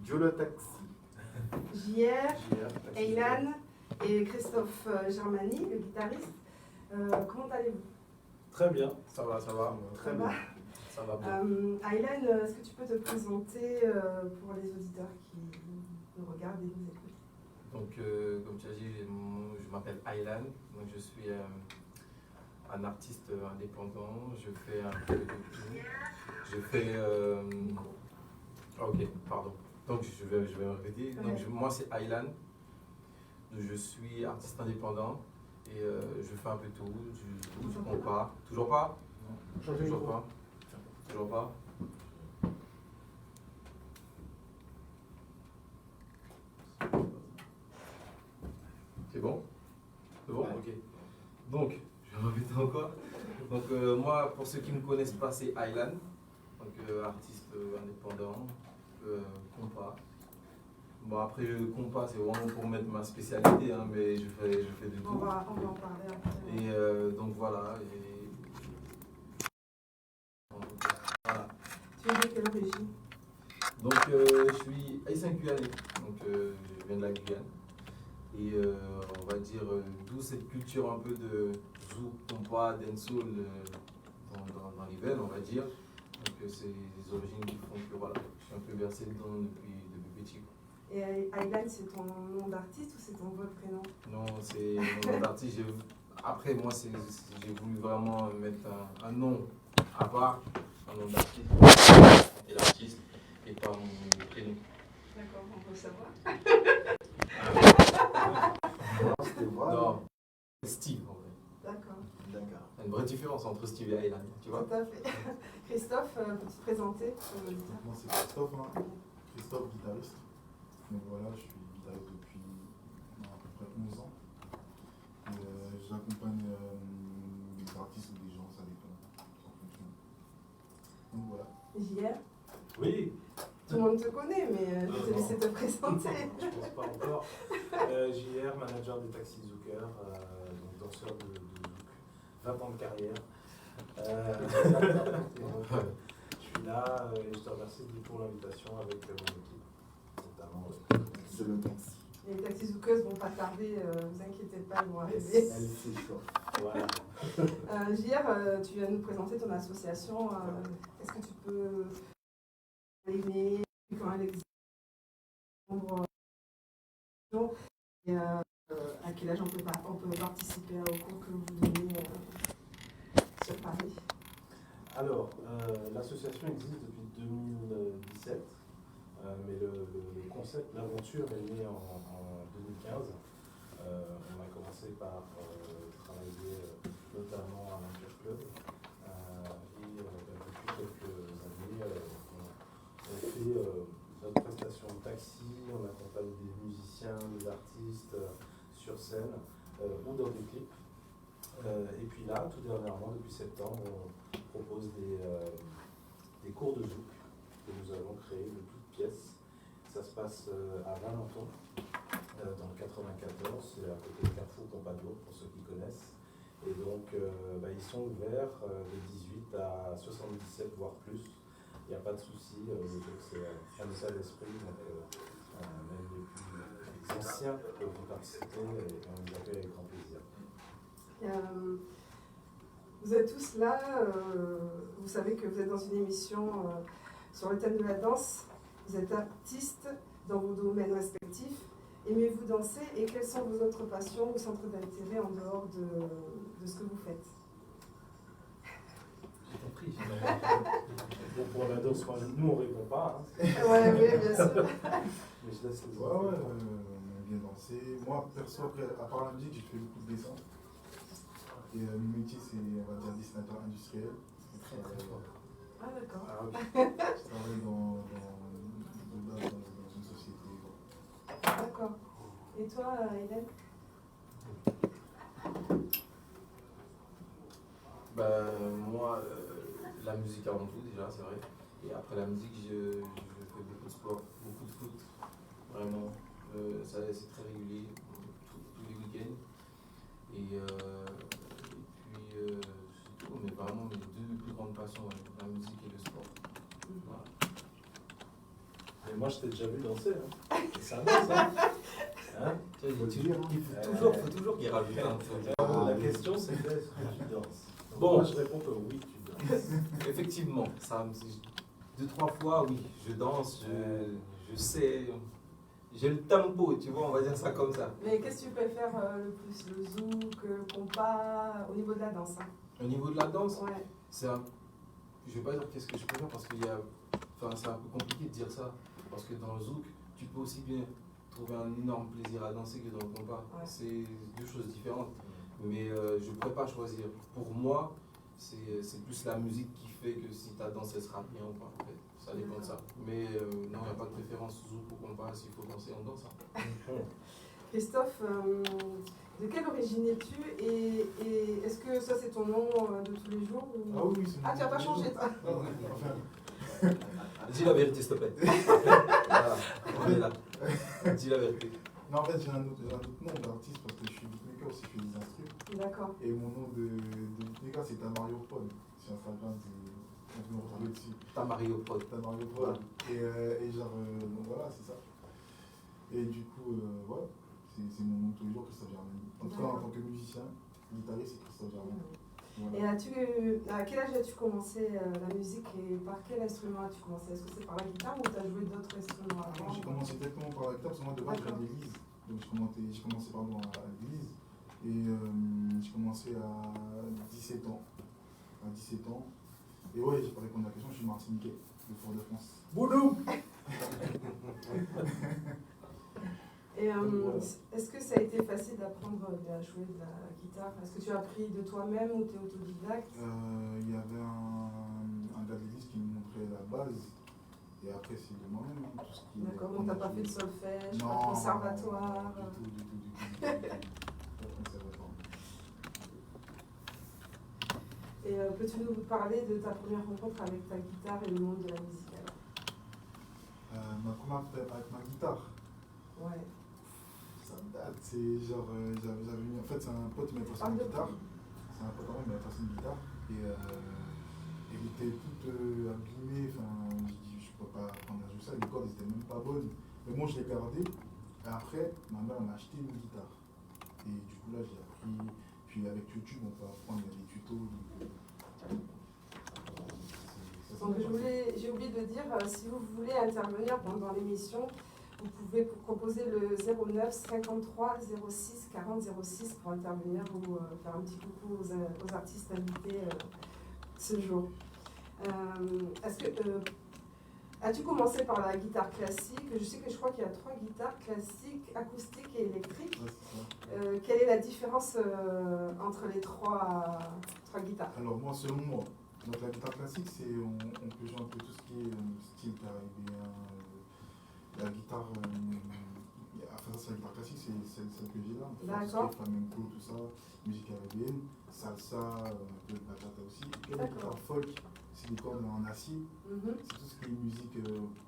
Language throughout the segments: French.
Joe le taxi. JR, Aylan et Christophe Germani, le guitariste. Comment allez-vous? Très bien. Ça va. Très bien. Ça va bien. Aylan, est-ce que tu peux te présenter pour les auditeurs qui nous regardent et nous écoutent? Donc, comme tu as dit, je m'appelle Aylan. Donc, je suis un artiste indépendant. Je fais un peu de tout. Je fais. Ok, pardon. Donc, je vais me répéter. Donc, moi, c'est Aylan. Je suis artiste indépendant et je fais un peu tout. Je compte pas. Toujours pas? Non. Toujours pas. Toujours pas. C'est bon? C'est bon? Ok. Donc, je vais répéter encore. Donc, moi, pour ceux qui ne me connaissent pas, c'est Aylan. Donc, artiste indépendant, compas. Bon, après, le compas, c'est vraiment pour mettre ma spécialité, hein, mais je fais de tout. On va en parler après. Et donc, voilà. Voilà. Tu es de quelle origine? Donc, je suis haïtien guyanais. Donc, je viens de la Guyane. Et on va dire, d'où cette culture un peu de zouk, compas, dancehall dans les veines, on va dire. Donc, c'est des origines qui font que voilà, je suis un peu versé dedans depuis petit. Et Aylan, c'est ton nom d'artiste ou c'est ton vrai prénom? Non, c'est mon nom d'artiste. Après, moi, j'ai voulu vraiment mettre un nom à part, un nom d'artiste. Et l'artiste, et pas mon prénom. D'accord, on peut savoir. Non, Steve en vrai. D'accord. Il y a une vraie différence entre Steve et Aylan, tu vois. Tout à fait. Christophe, peux-tu te présenter? Moi c'est Christophe, hein. Christophe, guitariste. Donc voilà, je suis guitariste depuis à peu près 11 ans. J'accompagne des artistes ou des gens, ça dépend en fonction. Donc voilà. JR? Oui. Tout le monde te connaît, mais je vais te laisser te présenter. Je pense pas encore. JR, manager des Taxi Zookers, donc danseur de zouk. 20 ans de carrière. Je suis là et je te remercie pour l'invitation avec mon équipe, notamment C'est le taxi. Les taxis zoukeuses vont pas tarder, vous inquiétez pas, ils vont arriver. Elle fait chaud. Voilà. JR, tu viens nous présenter ton association. Est-ce que tu peux aimer comment elle existe et à quel âge on peut participer au cours que vous donnez sur Paris? Alors, l'association existe depuis 2017, mais le concept, l'aventure est née en 2015. On a commencé par travailler notamment à l'Inter Club et depuis quelques années, on fait notre prestation de taxi, on accompagne des musiciens, des artistes sur scène ou dans des clips. Et puis là, tout dernièrement, depuis septembre, on propose des cours de zouk que nous avons créés de toutes pièces. Ça se passe à Valenton, dans le 94, c'est à côté de Carrefour Pompadour, pour ceux qui connaissent. Et donc, ils sont ouverts de 18 à 77, voire plus. Il n'y a pas de souci, c'est un état d'esprit, donc même les plus anciens peuvent y participer et on les accueille avec grand plaisir. Vous êtes tous là, vous savez que vous êtes dans une émission sur le thème de la danse. Vous êtes artistes dans vos domaines respectifs. Aimez-vous danser et quelles sont vos autres passions ou centres d'intérêt en dehors de ce que vous faites? J'ai compris. Bon, pour la danse, nous on ne répond pas. Hein. Ouais, oui, bien sûr. Mais je laisse les Ouais, on aime bien danser. Moi, perso, après, à part la musique, j'ai fait beaucoup de dessin. Et mon métier, c'est, on va dire, dessinateur industriel. Très fort. Ah, d'accord. Ah, okay. Je travaille dans une société. D'accord. Et toi, Hélène? Moi, la musique avant tout, déjà, c'est vrai. Et après la musique, je fais beaucoup de sport, beaucoup de foot. Vraiment, c'est très régulier, tous les week-ends. Et puis, c'est tout. Mais vraiment, mes deux plus grandes passions, la musique et le sport. Voilà. Mais moi, je t'ai déjà vu danser. Hein. C'est un danse, hein. Hein? Il faut toujours qu'il rajoute un truc. La question, c'était est-ce que tu danses? Bon, moi, je réponds que oui, tu danses. Effectivement, ça, 2-3 fois, oui, je danse, je sais, j'ai le tempo, tu vois, on va dire ça comme ça. Mais qu'est-ce que tu préfères le plus, le zouk, le compas, au niveau de la danse hein? Au niveau de la danse, Ouais. Je vais pas dire qu'est-ce que je préfère parce qu'il y a, enfin, c'est un peu compliqué de dire ça, parce que dans le zouk, tu peux aussi bien trouver un énorme plaisir à danser que dans le compas. Ouais. C'est deux choses différentes, mais je ne pourrais pas choisir. Pour moi, c'est plus la musique qui fait que si ta danse elle sera bien ou pas, en fait. Ça dépend de ça. Mais non, il n'y a pas de préférence zouk ou compas, s'il faut danser, on danse. Hein. Christophe, de quelle origine es-tu et est-ce que ça c'est ton nom de tous les jours ou... Ah oui, c'est Ah, tu n'as pas changé toi? Non, enfin, Dis la vérité, s'il te plaît. Voilà, on est là. Dis la vérité. non, en fait, j'ai un autre nom d'artiste parce que je suis beatmaker aussi, je fais des instruments. D'accord. Et mon nom de beatmaker, c'est Tamario Prod. Sur Instagram, on me retrouve dessus. T'as Mario Prod. Tamario Prod. Et genre, donc voilà, c'est ça. Et du coup, voilà, c'est mon nom de tous les jours, Christophe Germain. En tout cas, en tant que musicien, guitariste, c'est Christophe Germain. Voilà. Et à quel âge as-tu commencé la musique et par quel instrument as-tu commencé? Est-ce que c'est par la guitare ou tu as joué d'autres instruments avant? J'ai commencé directement par la guitare parce que moi de base je viens d'église. Donc j'ai commencé pardon, à l'église et j'ai commencé à 17 ans. À 17 ans. Et ouais, j'ai pas répondu à la question, je suis martiniquais de Fort-de-France. Boulou. Et est-ce que ça a été facile d'apprendre à jouer de la guitare? Est-ce que tu as appris de toi-même ou tu es autodidacte? Il y avait un gars de l'église qui me montrait la base. Et après, c'est de moi-même, hein, tout ce qui est. D'accord, donc tu n'as pas fait de solfège, pas de Non, conservatoire? du tout. Pas de conservatoire. Et peux-tu nous parler de ta première rencontre avec ta guitare et le monde de la musique alors? Ma première rencontre avec ma guitare. Ouais. Ça date, c'est genre, j'avais mis, en fait c'est un pote qui m'a passé une guitare, c'est un pote à moi qui m'a passé une guitare, et elle était toute abîmée, enfin, j'ai dit je peux pas apprendre à jouer ça, les cordes étaient même pas bonnes, mais moi je l'ai gardé, et après ma mère m'a acheté une guitare, et du coup là j'ai appris, puis avec YouTube on peut apprendre, il y a des tutos, Donc j'ai oublié de dire, si vous voulez intervenir pendant l'émission, vous pouvez composer le 09 53 06 40 06 pour intervenir ou faire un petit coucou aux artistes invités ce jour. As-tu commencé par la guitare classique? Je crois qu'il y a 3 guitares, classiques, acoustiques et électriques. Ouais, Quelle est la différence entre les trois guitares? alors moi, selon moi, donc la guitare classique, c'est on peut jouer un peu tout ce qui est style caribéen, la guitare, enfin ça, la guitare classique, c'est celle que j'ai là. D'accord. Tout ce qui est flamenco, tout ça, musique caribéenne, salsa, un peu de bachata aussi. Et puis la guitare folk, c'est des cordes en acier. C'est tout ce qui est musique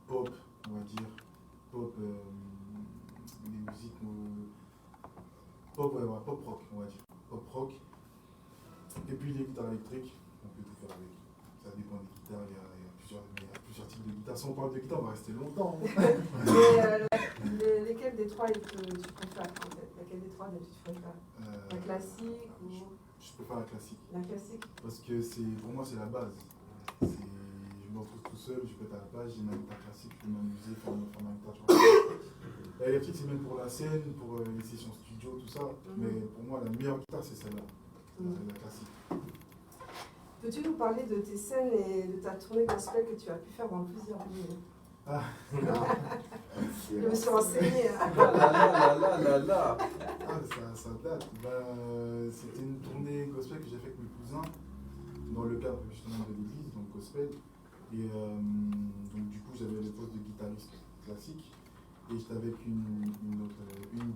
pop, on va dire, pop, des musiques pop, ouais, pop rock, on va dire, pop rock. Et puis les guitares électriques, on peut tout faire avec. Ça dépend des guitares, il y a plusieurs types de guitares. Si on parle de guitare, on va rester longtemps. Mais lesquelles des trois tu préfères en fait? Laquelle des trois tu préfères? La classique ou... Je préfère la classique. La classique. Parce que pour moi c'est la base. Je me retrouve tout seul, je pète à la page, j'ai ma guitare classique, je peux m'amuser, faire ma guitare. L'électrique c'est même pour la scène, pour les sessions studio, tout ça. Mais pour moi la meilleure guitare c'est celle-là. La classique. Peux-tu nous parler de tes scènes et de ta tournée gospel que tu as pu faire dans plusieurs villes? Je me suis renseignée. Là. Ça date. C'était une tournée gospel que j'ai fait avec mes cousins dans le cadre justement de l'église, donc gospel. Et donc du coup j'avais le poste de guitariste classique et j'étais avec une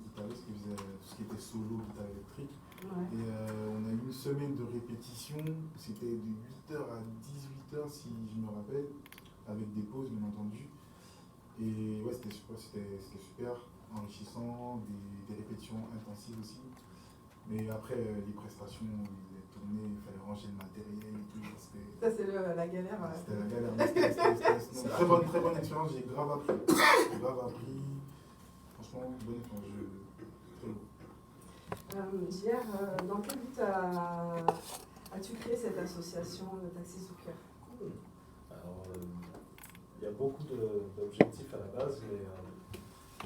guitariste qui faisait tout ce qui était solo, guitare électrique. Ouais. Et on a eu une semaine de répétition, c'était de 8h à 18h si je me rappelle, avec des pauses bien entendu. Et ouais, c'était super enrichissant, des répétitions intensives aussi. Mais après, les prestations, tourner, il fallait ranger le matériel et tout. Ça, c'est la galère. C'était la galère. Mais c'était très bonne expérience, j'ai grave appris. Franchement, bonne expérience. Très beau. JR, dans quel but as-tu créé cette association de Taxi Zucker? Alors, il y a beaucoup d'objectifs à la base, mais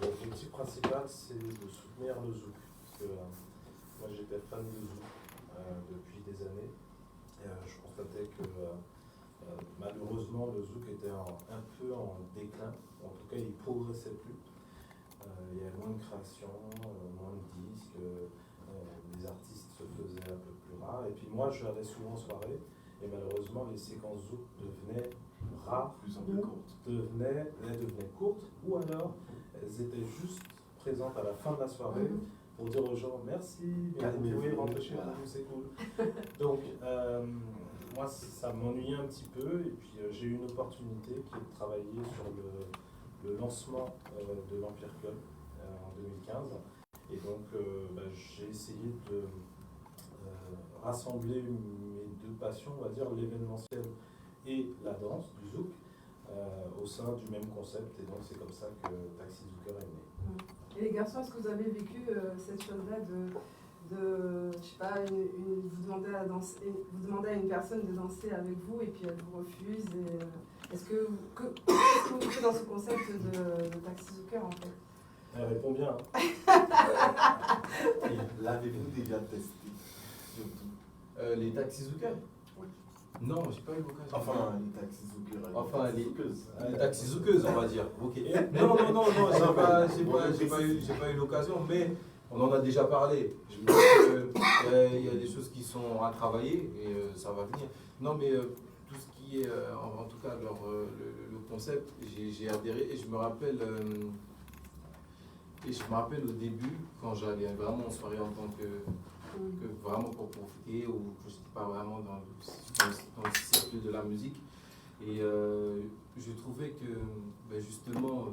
l'objectif principal, c'est de soutenir le zouk. Parce que moi, j'étais fan de zouk depuis des années. Et je constatais que malheureusement, le zouk était un peu en déclin. En tout cas, il ne progressait plus. Il y avait moins de créations, moins de disques. Les artistes se faisaient un peu plus rares. Et puis moi, je allais souvent en soirée. Et malheureusement, les séquences zouk devenaient rares, devenaient courtes, ou alors elles étaient juste présentes à la fin de la soirée pour dire aux gens merci, mais vous pouvez rentrer chez vous, c'est cool. Donc, moi, ça m'ennuyait un petit peu, et puis j'ai eu une opportunité qui est de travailler sur le lancement de l'Empire Club en 2015. Et donc, j'ai essayé de rassembler mes deux passions, on va dire l'événementiel et la danse, du zouk, au sein du même concept. Et donc, c'est comme ça que Taxi Zucker est né. Et les garçons, est-ce que vous avez vécu cette chose-là je sais pas, vous demandez à une personne de danser avec vous et puis elle vous refuse qu'est-ce que vous faites dans ce concept de Taxi Zucker en fait? Elle répond bien. L'avez-vous déjà testé? Les Taxi Zucker? Oui. Non, j'ai pas eu l'occasion. Enfin, les Taxi Zucker. Enfin, les Taxi Zucker. Zuckeuses, on va dire. Ok. Non, j'ai pas eu l'occasion, mais on en a déjà parlé. Je me dis qu'il y a des choses qui sont à travailler et ça va venir. Non, mais tout ce qui est, en tout cas, le concept, j'ai adhéré et je me rappelle. Au début, quand j'allais vraiment en soirée en tant que vraiment pour profiter, ou que je n'étais pas vraiment dans le cercle de la musique. Et je trouvais que justement,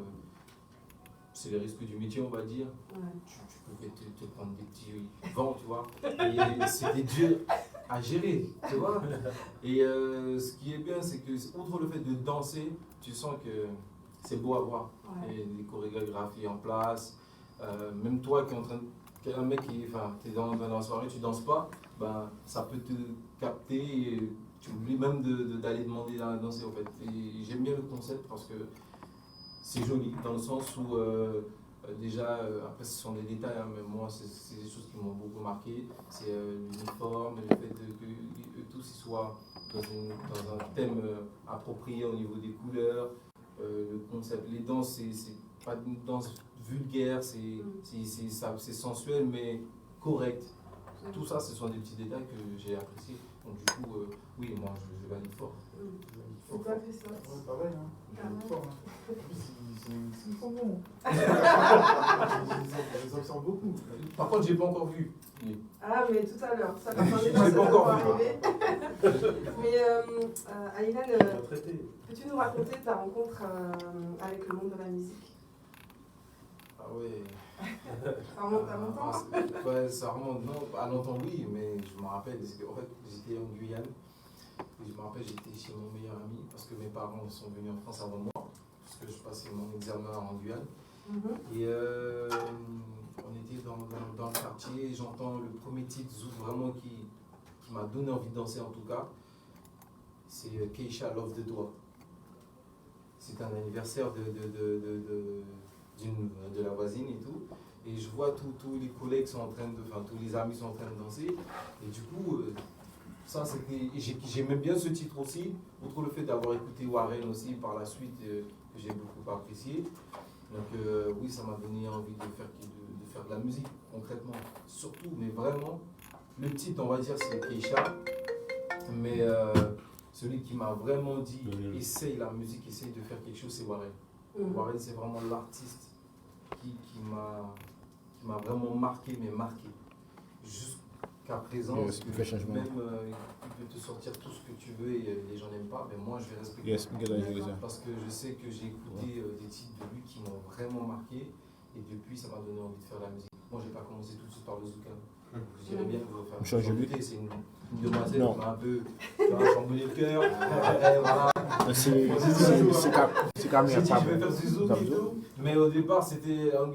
c'est les risques du métier, on va dire. Ouais. Tu pouvais te prendre des petits vents, tu vois. Et c'était dur à gérer, tu vois. Et ce qui est bien, c'est que, outre le fait de danser, tu sens que c'est beau à voir. Ouais. Et les chorégraphies en place. Même toi qui est en train de. Un mec qui. Enfin, tu es dans la soirée, tu danses pas, ben, ça peut te capter et tu oublies même d'aller demander à danser en fait. Et j'aime bien le concept parce que c'est joli dans le sens où déjà, après ce sont des détails, hein, mais moi c'est des choses qui m'ont beaucoup marqué. C'est l'uniforme, le fait que tous ils soient dans un thème approprié au niveau des couleurs, le concept, les danses, c'est pas une danse vulgaire, c'est sensuel mais correct. Tout ça, ce sont des petits détails que j'ai appréciés. Donc du coup, oui, moi je valide fort. C'est quoi Christophe? Ouais, pareil, hein. Ah, Fort, hein. En plus, ils sont bons. Je les observe beaucoup. Par contre, j'ai pas encore vu. Ah, mais tout à l'heure, ça va J'ai pas encore vu. arriver. Mais Aylan, peux-tu nous raconter ta rencontre avec le monde de la musique? Ah ouais. Ça remonte à longtemps? Ouais, ça remonte, non, à longtemps oui, mais je me rappelle, en fait, j'étais en Guyane. Et je me rappelle, j'étais chez mon meilleur ami parce que mes parents sont venus en France avant moi, parce que je passais mon examen en Guyane. Et on était dans le quartier et j'entends le premier titre zouk vraiment qui m'a donné envie de danser en tout cas. C'est Keisha Love de Toi. C'est un anniversaire de la voisine et tout. Et je vois tous les collègues sont en train tous les amis sont en train de danser. Et du coup, ça c'était. J'aimais bien ce titre aussi, outre le fait d'avoir écouté Warren aussi par la suite, que j'ai beaucoup apprécié. Donc oui, ça m'a donné envie de faire de la musique concrètement, surtout, mais vraiment. Le titre, on va dire, c'est Keisha, mais celui qui m'a vraiment dit essaye la musique, essaye de faire quelque chose, c'est Warren. Warren, c'est vraiment l'artiste qui m'a vraiment marqué, mais marqué. Jusqu'à présent, parce que même il peut te sortir tout ce que tu veux et les gens n'aiment pas, mais moi je vais respecter. Parce que je sais que j'ai écouté des titres de lui qui m'ont vraiment marqué Et depuis, ça m'a donné envie de faire la musique. Moi, j'ai pas commencé tout de suite par le zouk. Je dirais bien que vous faire c'est une demoiselle qui m'a un peu chamboulé le cœur. Voilà. C'est quand même J'ai dit, je vais faire du zouk et tout. Mais au départ, c'était un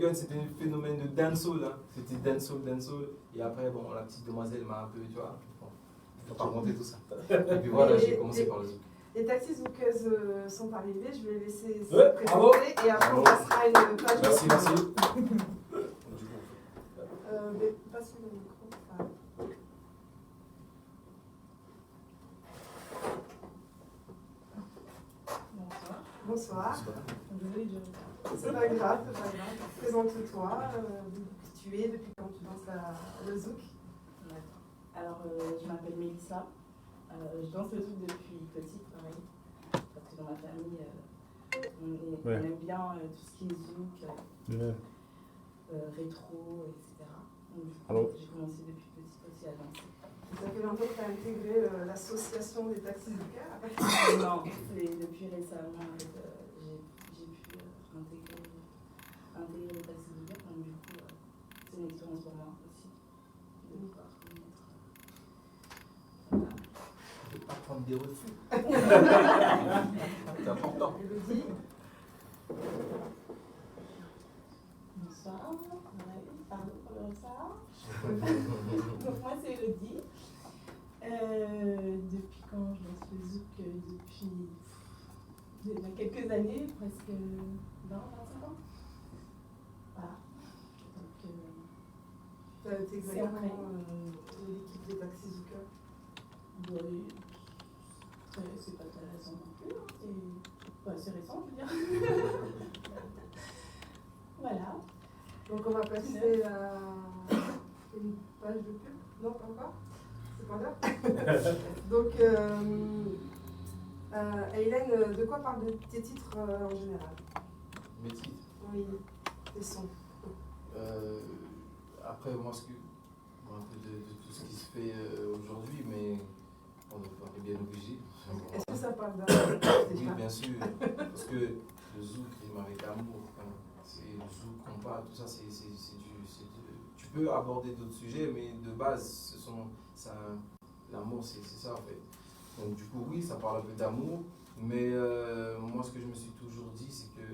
phénomène de dancehall. Hein. C'était dancehall. Et après, bon, la petite demoiselle m'a un peu, tu vois, on va pas raconter tout ça. Et puis voilà, j'ai commencé par le zouk. Les taxis zoukeuses sont arrivés, je vais laisser se Ouais, présenter bravo. et après on passera à une page. Merci. Mais passe le micro. Ah. Bonsoir. C'est pas grave. Présente-toi, qui tu es, depuis quand tu danses le zouk. Alors, je m'appelle Mélissa. Je danse le zouk depuis petite, pareil. Parce que dans ma famille, on aime bien tout ce qui est zouk, rétro, etc. Donc, j'ai commencé depuis petite aussi à danser. Ça fait longtemps que tu as intégré l'association des taxis zoukeurs? Non, c'est depuis récemment que j'ai pu intégrer les taxis zoukeurs. Donc, du coup, c'est une expérience pour moi aussi de pouvoir connaître. Ne pas prendre des refus. C'est important. Elodie. Bonsoir, pardon pour le retard. Donc moi c'est Elodie. Depuis quand je danse le zouk? Depuis déjà quelques années, presque 20-25 ans. Voilà. Donc Tu as intégré l'équipe des taxis zoukeurs? oui, c'est pas très récent non plus. Hein. C'est récent, je veux dire. Voilà. Donc on va passer à une page de pub. Non, pas encore? C'est pas l'heure. Donc, Hélène, de quoi parlent tes titres en général? Mes titres. Oui, tes sons. Après, moi, un peu de tout ce qui se fait aujourd'hui, mais on est bien obligé. Est-ce que ça parle d'amour? Oui, bien sûr. Parce que le zouk rime avec amour. C'est le zouk, compas, tout ça, tu peux aborder d'autres sujets, mais de base, l'amour, c'est ça en fait. Donc du coup, oui, ça parle un peu d'amour, mais moi, ce que je me suis toujours dit, c'est que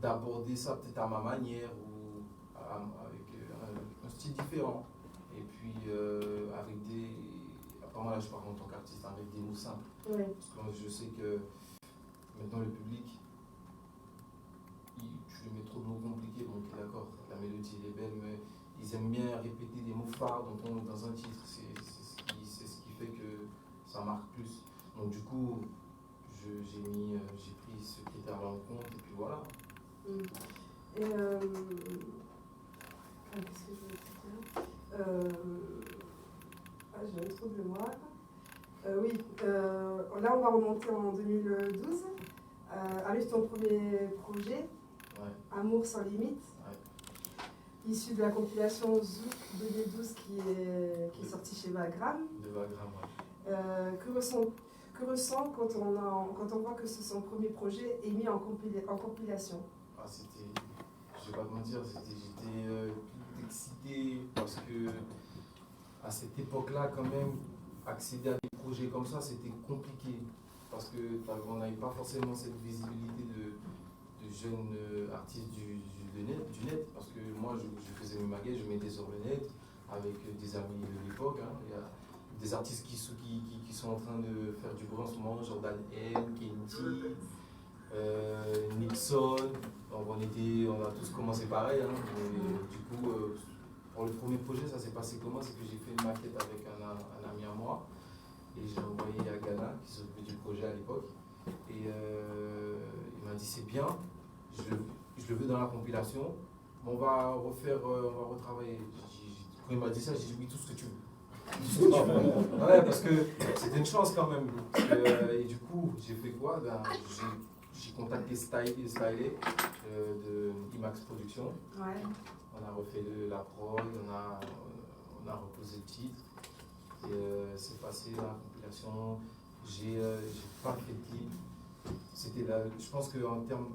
d'aborder ça peut-être à ma manière ou avec un style différent. Et puis, avec des... Après moi, là, je parle en tant qu'artiste, avec des mots simples. Oui. Parce que moi, je sais que maintenant, le public, tu lui mets trop de mots compliqués, bon, ok, d'accord, la mélodie elle est belle, mais ils aiment bien répéter des mots phares dans un titre. C'est ce qui fait que ça marque plus. Donc du coup, j'ai pris ce critère-là en compte, et puis voilà. Et qu'est-ce que je voulais te dire? J'ai un trou de mémoire. Oui, là on va remonter en 2012. Avec ton premier projet, Ouais. Amour sans limite, Ouais. issu de la compilation Zouk 2012 qui est sortie chez Vagram. De Vagram, ouais. Que ressent quand on voit que c'est son premier projet est mis en compilation? Ah, je vais pas te mentir, j'étais tout excité parce que à cette époque-là, quand même, accéder à des projets comme ça, c'était compliqué. Parce qu'on n'avait pas forcément cette visibilité de jeunes artistes du net. Parce que moi, je faisais mes maquettes, je mettais sur le net avec des amis de l'époque. Hein. Il y a des artistes qui sont en train de faire du bruit en ce moment, Jordan M, Kenty, Nixon. Donc on a tous commencé pareil. Hein. Et, du coup, pour le premier projet, ça s'est passé comment? C'est que j'ai fait une maquette avec un ami à moi. Et j'ai envoyé à Ghana, qui s'occupait du projet à l'époque. Et il m'a dit c'est bien, je le veux dans la compilation. On va retravailler. Quand il m'a dit ça, j'ai dit oui, tout ce que tu veux. Tout ce que tu veux. Ouais, parce que c'était une chance quand même. Et du coup, j'ai fait quoi? J'ai contacté Stylé de IMAX Production. Ouais. On a refait la prod, on a reposé le titre. Et c'est passé dans la compilation. J'ai pas fait de clip. Je pense qu'en termes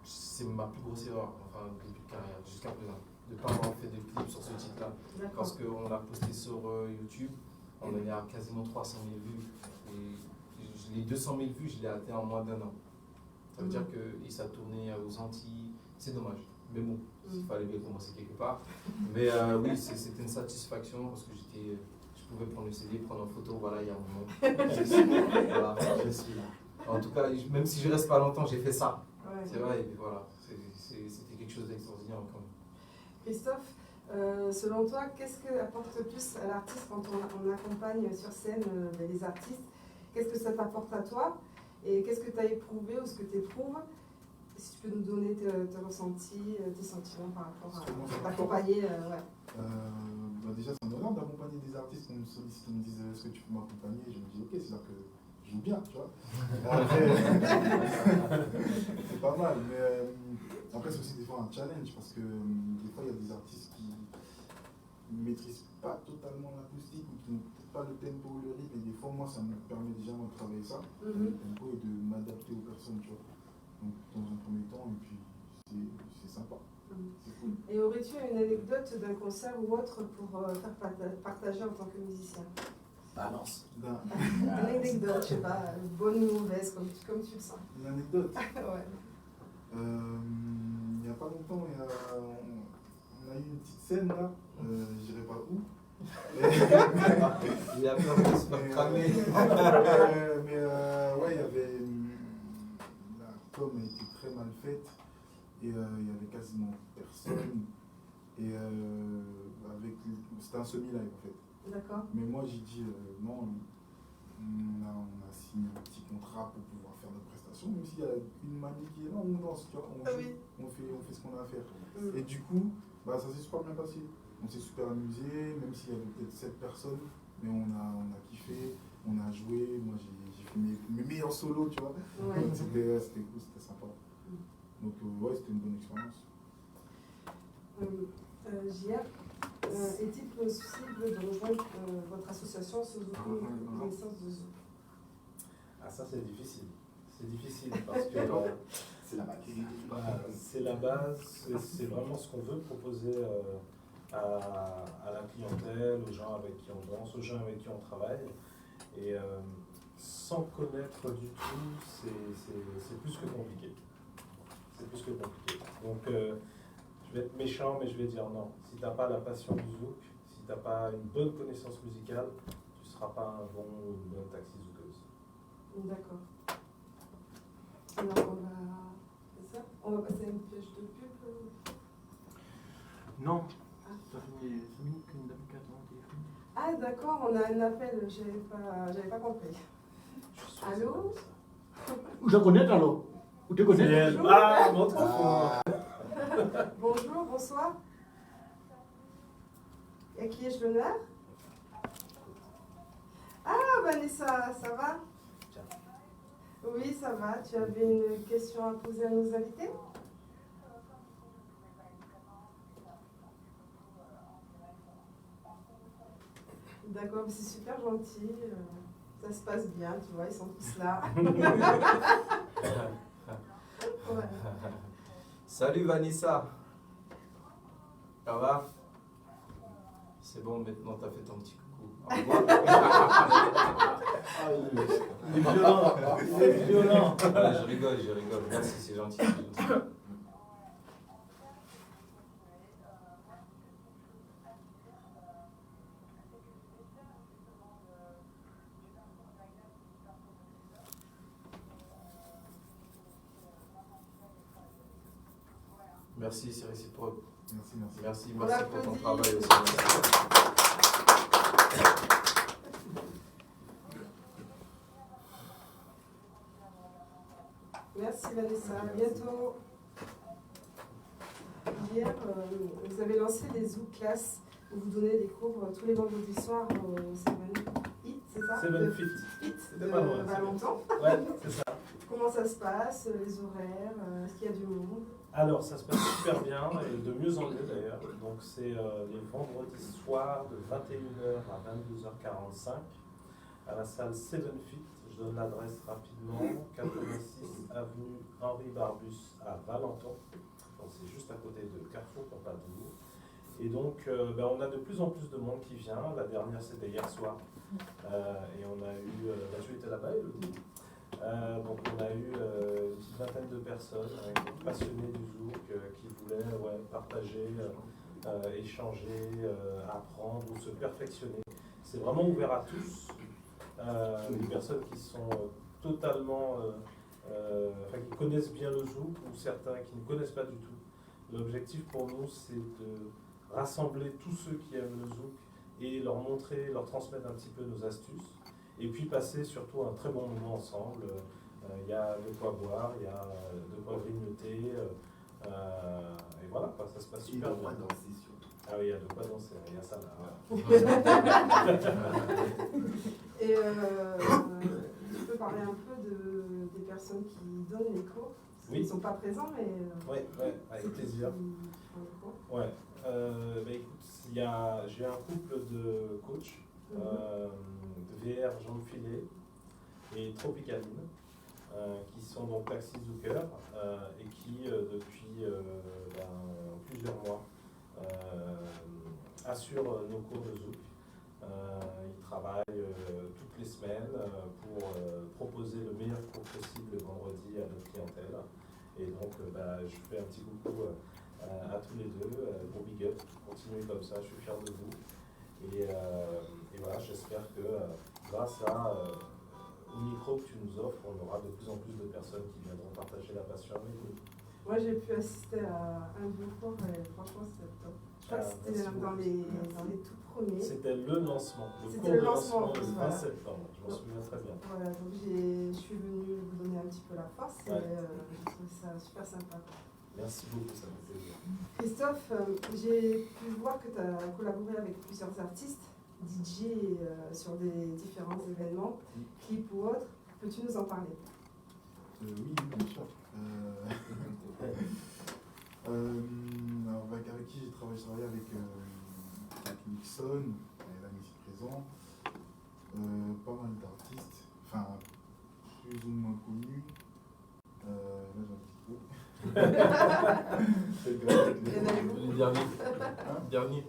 c'est ma plus grosse erreur, enfin, début de carrière, jusqu'à présent, de ne pas avoir fait de clip sur ce titre-là. Parce qu'on l'a posté sur YouTube, on est à quasiment 300 000 vues. Et les 200 000 vues, je l'ai atteint en moins d'1 an. Ça veut dire que ça tournait aux Antilles, c'est dommage. Mais bon, il fallait bien commencer quelque part. Mais oui, c'était une satisfaction parce que je pouvais prendre le CD, prendre en photo, voilà, il y a un moment. Voilà, je suis là. En tout cas, même si je ne reste pas longtemps, j'ai fait ça. Ouais. C'est vrai, et puis voilà, c'était quelque chose d'extraordinaire quand même. Christophe, selon toi, qu'est-ce que apporte le plus à l'artiste quand on accompagne sur scène les artistes? Qu'est-ce que ça t'apporte à toi? Et qu'est-ce que tu as éprouvé ou ce que tu éprouves? Si tu peux nous donner tes ressentis, tes sentiments par rapport à t'accompagner. Déjà, c'est un honneur d'accompagner des artistes qui me sollicitent, qui me disent est-ce que tu peux m'accompagner? Je me dis ok, c'est-à-dire que je joue bien, tu vois. C'est pas mal, mais après, c'est aussi des fois un challenge parce que des fois, il y a des artistes qui ne maîtrisent pas totalement l'acoustique ou qui n'ont peut-être pas le tempo ou le rythme. Et des fois, moi, ça me permet déjà de travailler ça, le tempo, et de m'adapter aux personnes, tu vois. Donc, dans un premier temps, et puis c'est sympa. C'est cool. Et aurais-tu une anecdote d'un concert ou autre pour faire partager en tant que musicien? Balance. Une anecdote, je sais pas, bonne ou mauvaise, comme tu le sens. Une anecdote? Ouais. Il n'y a pas longtemps, on a eu une petite scène là, je dirais pas où. Il a peur de se faire cramer. Mais ouais, il y avait. La com a été très mal faite et il y avait quasiment personne. Et c'était un semi-live en fait. D'accord. Mais moi j'ai dit non, on a signé un petit contrat pour pouvoir faire notre prestation, même s'il y a une manie qui est là, on danse, tu vois, on fait ce qu'on a à faire. Et du coup, ça s'est super bien passé. On s'est super amusé, même s'il y avait peut-être 7 personnes, mais on a kiffé, on a joué, moi j'ai fait mes meilleurs solos, tu vois. Ouais. C'était cool, c'était sympa. Donc ouais, c'était une bonne expérience. JR, est-il possible de rejoindre votre association Suzuki Renaissance de Zouk? Ah, ça c'est difficile. C'est difficile parce que c'est la base. C'est la base, c'est vraiment ce qu'on veut proposer à la clientèle, aux gens avec qui on danse, aux gens avec qui on travaille. Et sans connaître du tout, c'est plus que compliqué. C'est plus que compliqué. Donc, je vais être méchant, mais je vais dire non. Si tu n'as pas la passion du zouk, si tu n'as pas une bonne connaissance musicale, tu ne seras pas un bon ou une bonne taxi zoukeuse. D'accord. Alors, on va passer à une page de pub. Non. Ça fait 5 minutes qu'une dame qui attend au téléphone. Ah d'accord, on a un appel, j'avais pas compris. Allô? Vous la connaissez alors? Vous te connaissez? Ah, mon trop. Bonjour, bonsoir. Et qui ai-je l'honneur? Ah Vanessa, ça va? Oui, ça va. Tu avais une question à poser à nos invités? D'accord, c'est super gentil. Ça se passe bien, tu vois, ils sont tous là. Ouais. Salut Vanessa. Ça va? C'est bon, maintenant t'as fait ton petit coucou. Au revoir. Il est violent. Il est violent. Ouais, je rigole. Merci, c'est gentil. Merci, c'est réciproque. Merci pour ton travail aussi. Merci Vanessa, à bientôt. Hier, vous avez lancé les Zouk Class où vous donnez des cours tous les vendredis soirs au 7 Fit, c'est ça? 7 Fit de Valentin. Ouais, c'est ça. Comment ça se passe, les horaires, est-ce qu'il y a du monde? Alors, ça se passe super bien, et de mieux en mieux d'ailleurs. Donc, c'est les vendredis soirs de 21h à 22h45 à la salle 7 Fit. Je donne l'adresse rapidement. 86 avenue Henri Barbus à Valenton. Donc c'est juste à côté de Carrefour Pompadour. Et donc on a de plus en plus de monde qui vient. La dernière c'était hier soir. Et on a eu, tu étais là-bas, Elodie. Donc on a eu une petite vingtaine de personnes passionnées du zouk qui voulaient partager, échanger, apprendre ou se perfectionner. C'est vraiment ouvert à tous. Des personnes qui sont totalement, qui connaissent bien le zouk ou certains qui ne connaissent pas du tout. L'objectif pour nous c'est de rassembler tous ceux qui aiment le zouk et leur montrer, leur transmettre un petit peu nos astuces. Et puis passer surtout un très bon moment ensemble. Il y a de quoi boire, il y a de quoi grignoter. Et voilà, quoi, ça se passe super bien. Danser surtout. Ah oui, il y a de quoi danser, il y a ça là. Et tu peux parler un peu des personnes qui donnent les cours? Oui. Ils ne sont pas présents, mais... Oui, avec plaisir. Ouais. Écoute, j'ai un couple de coachs. VR Jean-Filet et Tropicaline, qui sont donc taxi zookers et qui depuis plusieurs mois assurent nos cours de zouk. Ils travaillent toutes les semaines pour proposer le meilleur cours possible le vendredi à notre clientèle. Et donc je fais un petit coucou à tous les deux, bon big up, continuez comme ça, je suis fier de vous. Et voilà, j'espère que grâce au micro que tu nous offres, on aura de plus en plus de personnes qui viendront partager la passion avec nous. Moi, j'ai pu assister à un de vos cours et franchement, c'était top. Je crois que c'était dans les tout premiers. C'était le lancement, C'était le lancement le 20 voilà. septembre, je m'en souviens très bien. Voilà, donc je suis venue vous donner un petit peu la force et j'ai trouvé ça super sympa. Merci beaucoup, ça m'a fait plaisir. Christophe, j'ai pu voir que tu as collaboré avec plusieurs artistes, DJ sur des différents événements, clips ou autres. Peux-tu nous en parler? Oui, bien sûr. Avec qui j'ai travaillé avec Nixon, elle a ici présent, pas mal d'artistes, enfin plus ou moins connus. Là j'ai un petit trou. Le dernier. Dernier.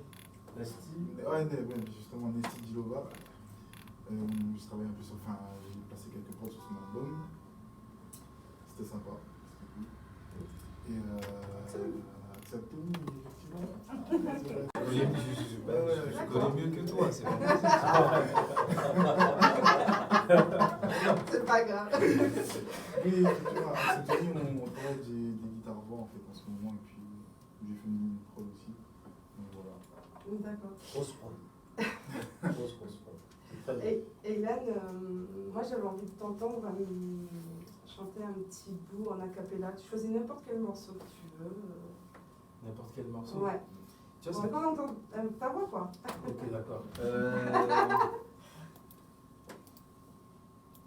Nasty. Ouais, justement Nesty Dilova. J'ai travaillé un peu sur, j'ai passé quelques prods sur son album. C'était sympa. Et Accepto, effectivement. Je connais mieux que toi, c'est pas C'est pas grave. Oui, effectivement, Accepto, on travaille des guitares voix en fait en ce moment et puis j'ai fait une prod aussi. Donc voilà. D'accord. Grosse prod. Grosse prod. C'est très bien. Et Ilan, moi j'avais envie de t'entendre chanter un petit bout en acapella. Tu choisis n'importe quel morceau que tu veux. N'importe quel morceau. Ouais. Tu On vois, va pas entendre ta voix quoi. ok, d'accord.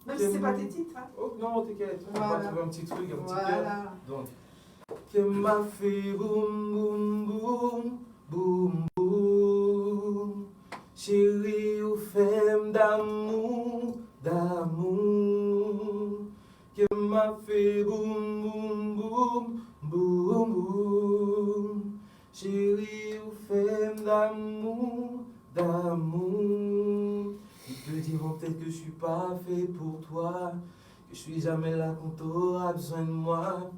Même si c'est pas tes titres. Hein. Oh non, t'inquiète, on Voilà. va trouver un petit truc, un petit Voilà. cœur. Donc, que m'a fait boum boum boum boum boum. Chérie, ou femme d'amour, d'amour. Que m'a fait boum boum boum boum boum. Chérie, ou femme d'amour, d'amour. Ils te diront peut-être que je suis pas fait pour toi, que je suis jamais là quand t'auras besoin de moi.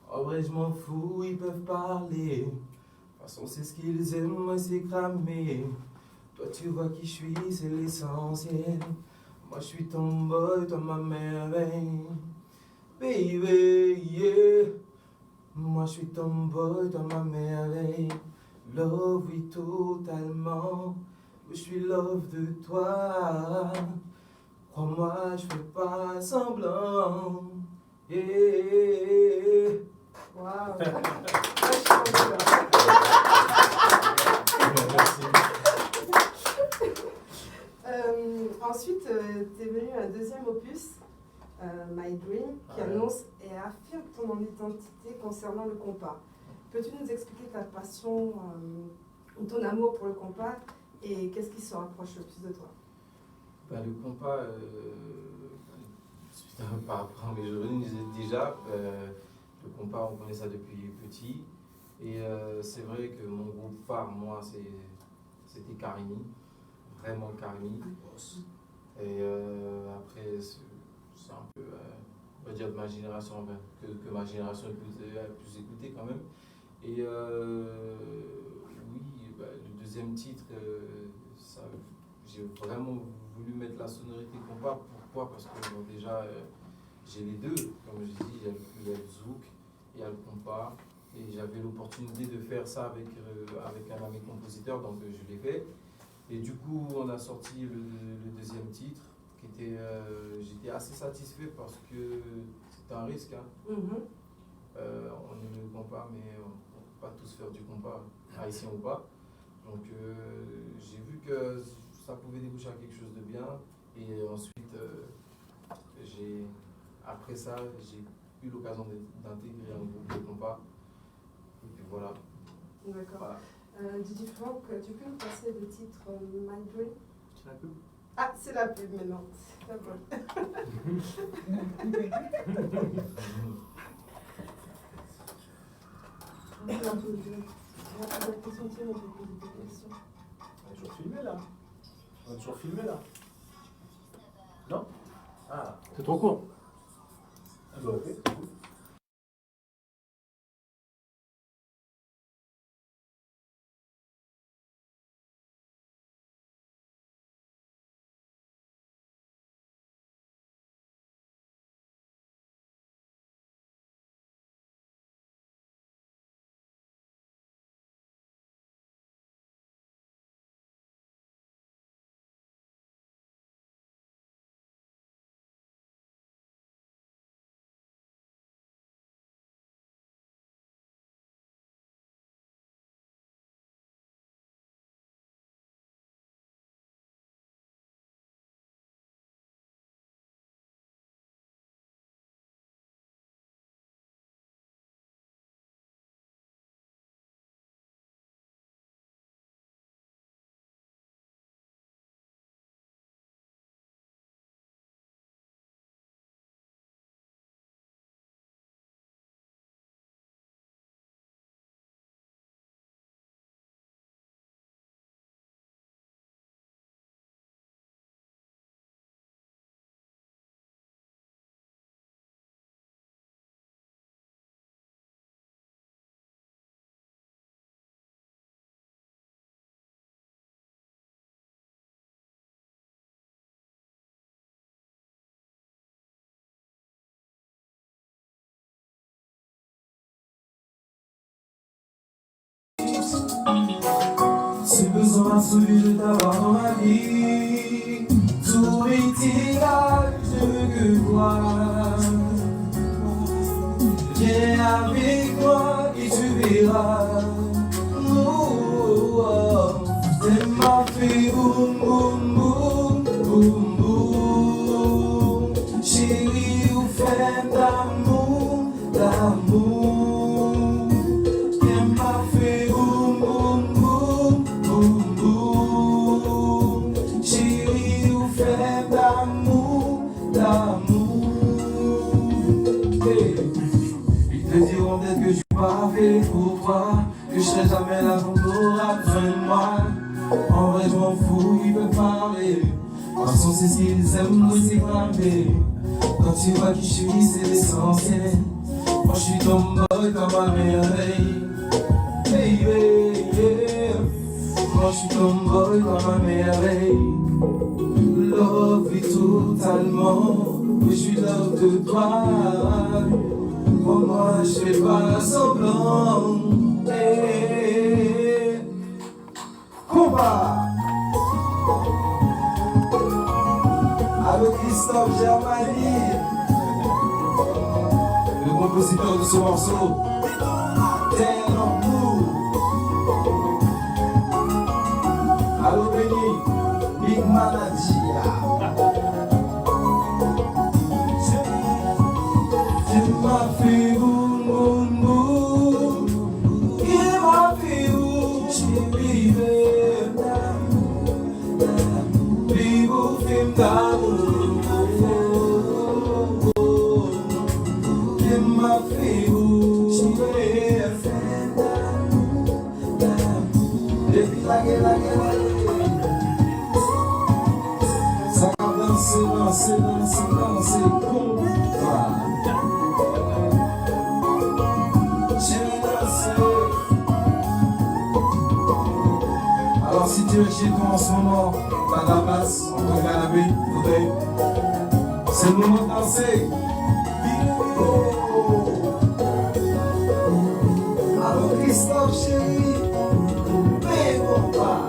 En vrai, je m'en fous, ils peuvent parler. De toute façon, c'est ce qu'ils aiment, moi c'est cramé. Toi, tu vois qui je suis, c'est l'essentiel. Moi, je suis ton boy, toi ma merveille. Baby, yeah. Moi, je suis ton boy, toi ma merveille. Love, oui, totalement. Je suis love de toi. Crois-moi, je fais pas semblant. Yeah. Waouh. Ensuite, tu es venu un deuxième opus, My Dream, qui annonce et affirme ton identité concernant le compas. Peux-tu nous expliquer ta passion ou ton amour pour le compas et qu'est-ce qui se rapproche le plus de toi? Le compas, par rapport à mes origines, déjà, le compas, on connaît ça depuis petit. Et c'est vrai que mon groupe phare, moi, c'était Karimi, vraiment Karimi. Et après, c'est un peu, on va dire, de ma génération, enfin, que ma génération a plus écouté quand même. Et oui, bah, le deuxième titre, j'ai vraiment voulu mettre la sonorité compas. Pourquoi? Parce que bon, déjà, j'ai les deux, comme je dis, il y a le zouk, il y a le compas. Et j'avais l'opportunité de faire ça avec un ami compositeur, donc je l'ai fait. Et du coup, on a sorti le deuxième titre, qui était, j'étais assez satisfait parce que c'était un risque. Hein. On aime le compas, mais on ne peut pas tous faire du compas, haïtien ou pas. Donc j'ai vu que ça pouvait déboucher à quelque chose de bien. Et ensuite, après ça, j'ai eu l'occasion d'intégrer un groupe de compas. Et puis voilà. D'accord. Voilà. Didi Franck, tu peux nous passer le titre My Dream? C'est la pub. Ah, c'est la pub maintenant. C'est la bonne. On va poser des questions. On est toujours filmé là. On est toujours filmé là. Non? Ah. C'est trop court. Ah bah ok. C'est besoin absolu de t'avoir dans ma vie. Tous mes tirages, je veux que toi viens avec moi et tu verras. T'aimes m'a fait boum boum boum boum boum. Chérie, ou fait d'amour, d'amour. T'aimes m'a fait boum boum boum boum boum. Chérie, ou fait d'amour, d'amour. Hey. Ils te diront peut-être que je suis pas fait pour toi, que je serai jamais là quand t'auras besoin de moi. En vrai je m'en fous, ils peuvent parler. Parce qu'on sait ce qu'ils aiment, nous c'est cramer. Quand tu vois qui je suis, c'est l'essentiel. Moi je suis tomboy comme ma merveille. Baby, yeah. Moi je suis tomboy comme ma merveille. Love est totalement. Oui je suis love de toi. Pour moi je fais pas semblant. Hey. Compas avec Christophe Germani, le compositeur de ce morceau. Terre en nous. Allo Benny, Big Manadia. Tu m'as fait boum boum boum. Il m'a fait boum, j'ai vivé. Vivo film d'amour. danser, danser, danser, combat. Chérie, danser. Alors si tu es chez toi en ce moment, t'as de la place, on peut canapé, fauteuil. C'est le moment de danser. Alors Christophe chérie, fais mon pas.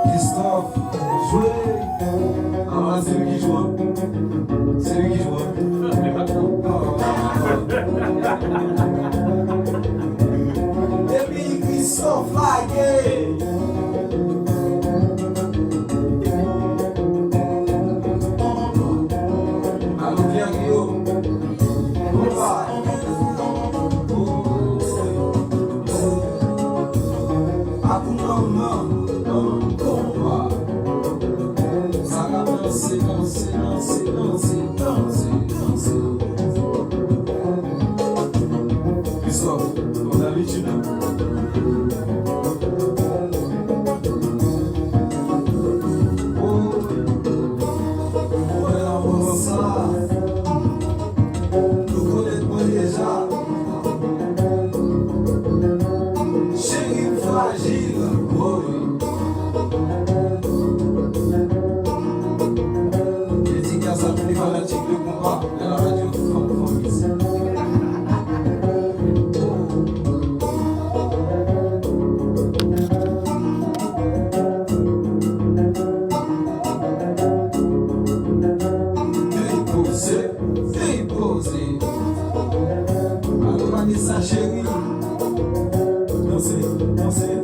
Christophe, jouez. Ah, c'est lui qui joue. C'est lui qui joue. Et puis Christophe Laguet. Allons, viens Guillaume. Danser, danser, danser, danser, danser, danser. Christophe, comme d'habitude. Oh, ouais, avant ça, nous connaissons déjà. Chérie fragile, oh oui. Ça tous les fanatiques de combat de la radio Francis. Déposé, déposé. Alors Vanessa chérie, dansez, dansez.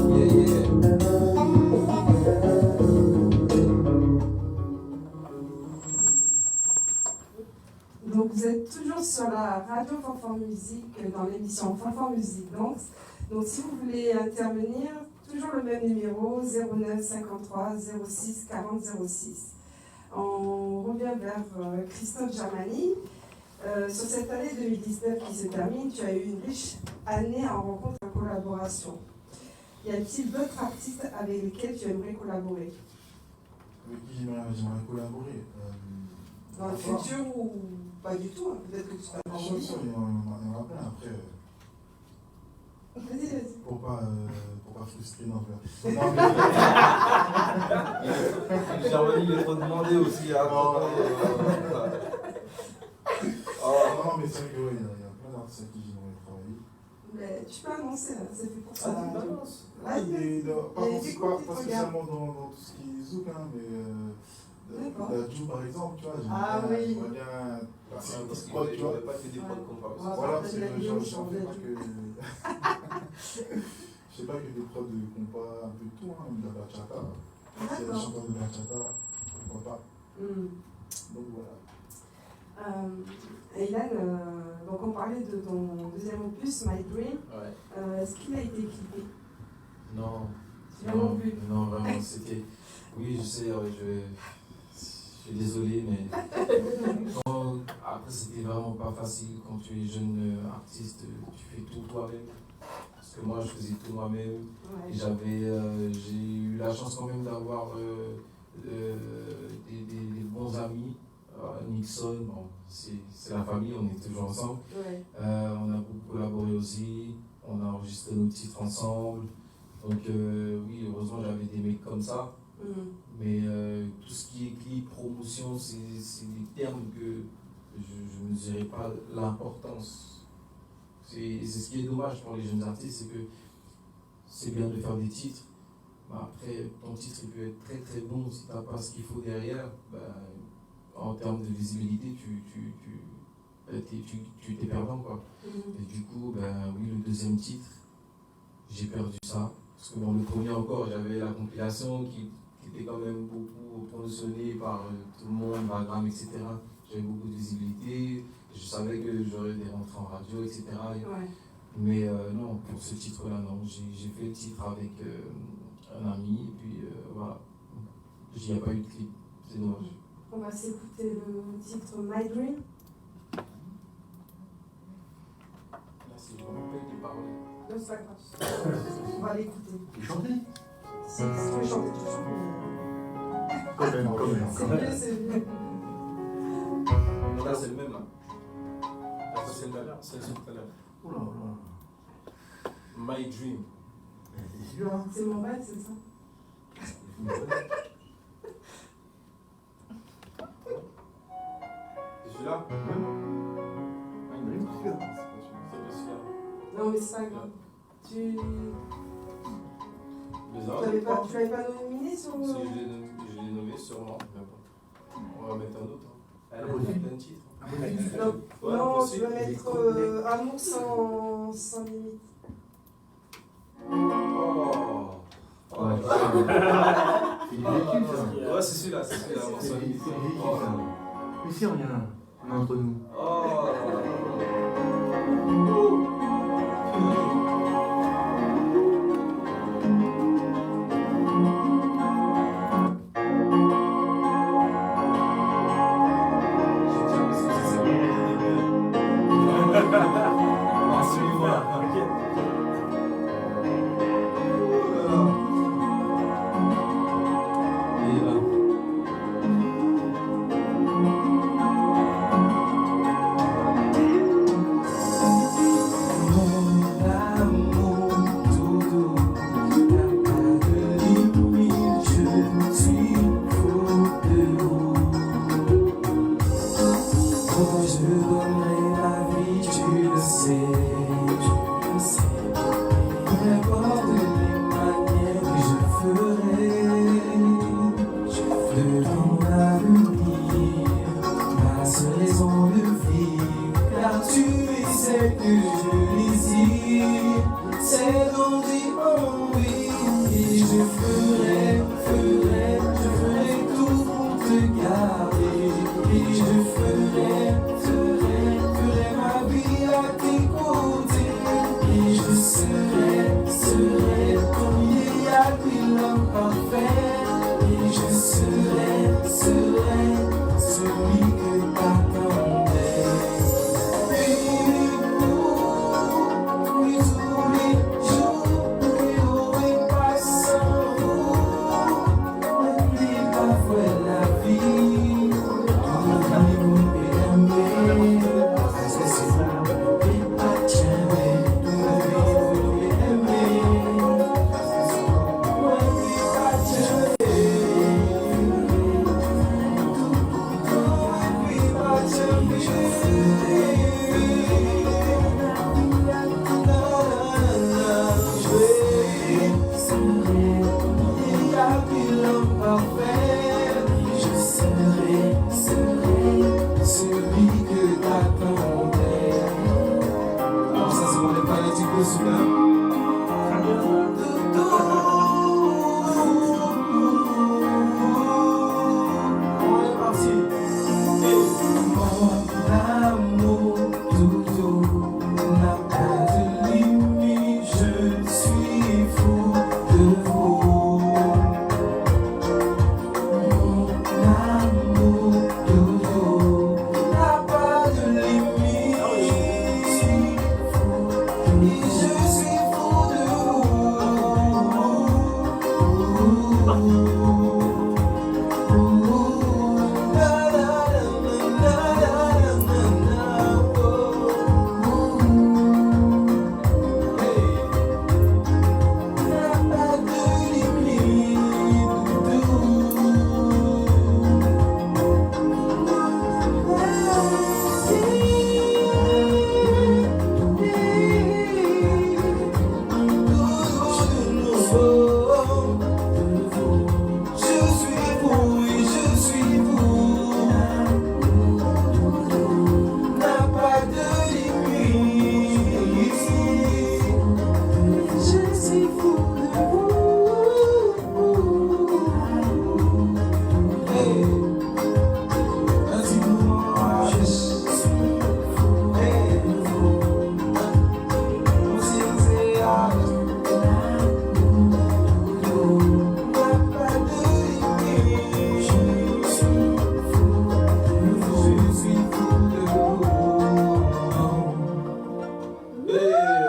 Yeah, yeah. Donc vous êtes toujours sur la radio Fanfare Musique dans l'émission Fanfare Musique Danse. Donc si vous voulez intervenir, toujours le même numéro 09 53 06 40 06. On revient vers Christophe Germani. Sur cette année 2019 qui se termine, tu as eu une riche année en rencontres et en collaboration. Y a-t-il d'autres artistes avec lesquels tu aimerais collaborer? Avec qui j'aimerais collaborer Dans le futur ou pas du tout, hein. Peut-être que tu seras Bien sûr, il y en a plein après. Vas-y, vas-y. Pour pas frustrer, non, Germany, il est trop demandé aussi. Hein. Non, mais c'est vrai qu'il y a plein d'artistes avec qui j'aimerais travailler. Mais tu peux annoncer, hein. C'est fait pour ça. Ah, tu balances. Pas spécialement dans tout ce qui est zouk, hein, mais la Djou par exemple, tu vois, j'aimerais bien passer une petite prod, tu vois. Pas fait des prods comparés. Voilà, c'est le genre, j'en fais pas que. Je sais pas que des prods de compas, un peu tout, hein, de la bachata. Si y a des chanteurs de bachata, pourquoi pas. Donc voilà. Aylan, donc on parlait de ton deuxième opus, My Dream. Ouais. Est-ce qu'il a été clippé? Non. Vraiment plus. Non, vraiment, c'était. Oui, je sais, je suis désolé, mais. Bon, après, c'était vraiment pas facile quand tu es jeune artiste, tu fais tout toi-même. Parce que moi, je faisais tout moi-même. Ouais. Et j'ai eu la chance quand même d'avoir des bons amis. Nixon, bon, c'est la famille, on est toujours ensemble. Ouais. On a beaucoup collaboré aussi, on a enregistré nos titres ensemble. Donc oui, heureusement j'avais des mecs comme ça. Mais tout ce qui est clip, promotion, c'est des termes que je ne mesurais pas l'importance. C'est ce qui est dommage pour les jeunes artistes, c'est que c'est bien de faire des titres. Mais après, ton titre il peut être très très bon si tu n'as pas ce qu'il faut derrière. En termes de visibilité, tu t'es perdant, quoi. Et du coup, oui, le deuxième titre, j'ai perdu ça. Parce que dans le premier encore, j'avais la compilation qui était quand même beaucoup promotionnée par tout le monde, Bagram, etc. J'avais beaucoup de visibilité, je savais que j'aurais des rentrées en radio, etc. Ouais. Mais non, pour ce titre-là, non. J'ai fait le titre avec un ami, et puis voilà. Il n'y a pas eu de clip, c'est dommage. On va s'écouter le titre My Dream. Là, c'est vraiment pas des paroles. Non, c'est pas grave. On va l'écouter. Tu chantais? Si, je peux chanter toujours. Quand même. C'est mieux, c'est mieux. Là, c'est le même, là. Là, c'est le même, c'est tout à l'heure. Oh là là. My Dream. C'est sûr, hein? C'est mon rêve, c'est ça. C'est celui-là? My Dream, c'est sûr. C'est pas celui-là. Non, mais c'est pas grave. Tu Les l'avais pas nominé sur Si je l'ai nommé, sûrement. Mais bon. On va mettre un autre. Hein. Elle a plein de titres. Non, Ouais, non, tu possible. vas mettre Amour sans limite. Oh. Ouais, c'est du véhicule, ça. Ouais, c'est celui-là, c'est celui-là. Amour C'est sans du limite. véhicule, ça. Mais si, rien. On est entre nous. Oh.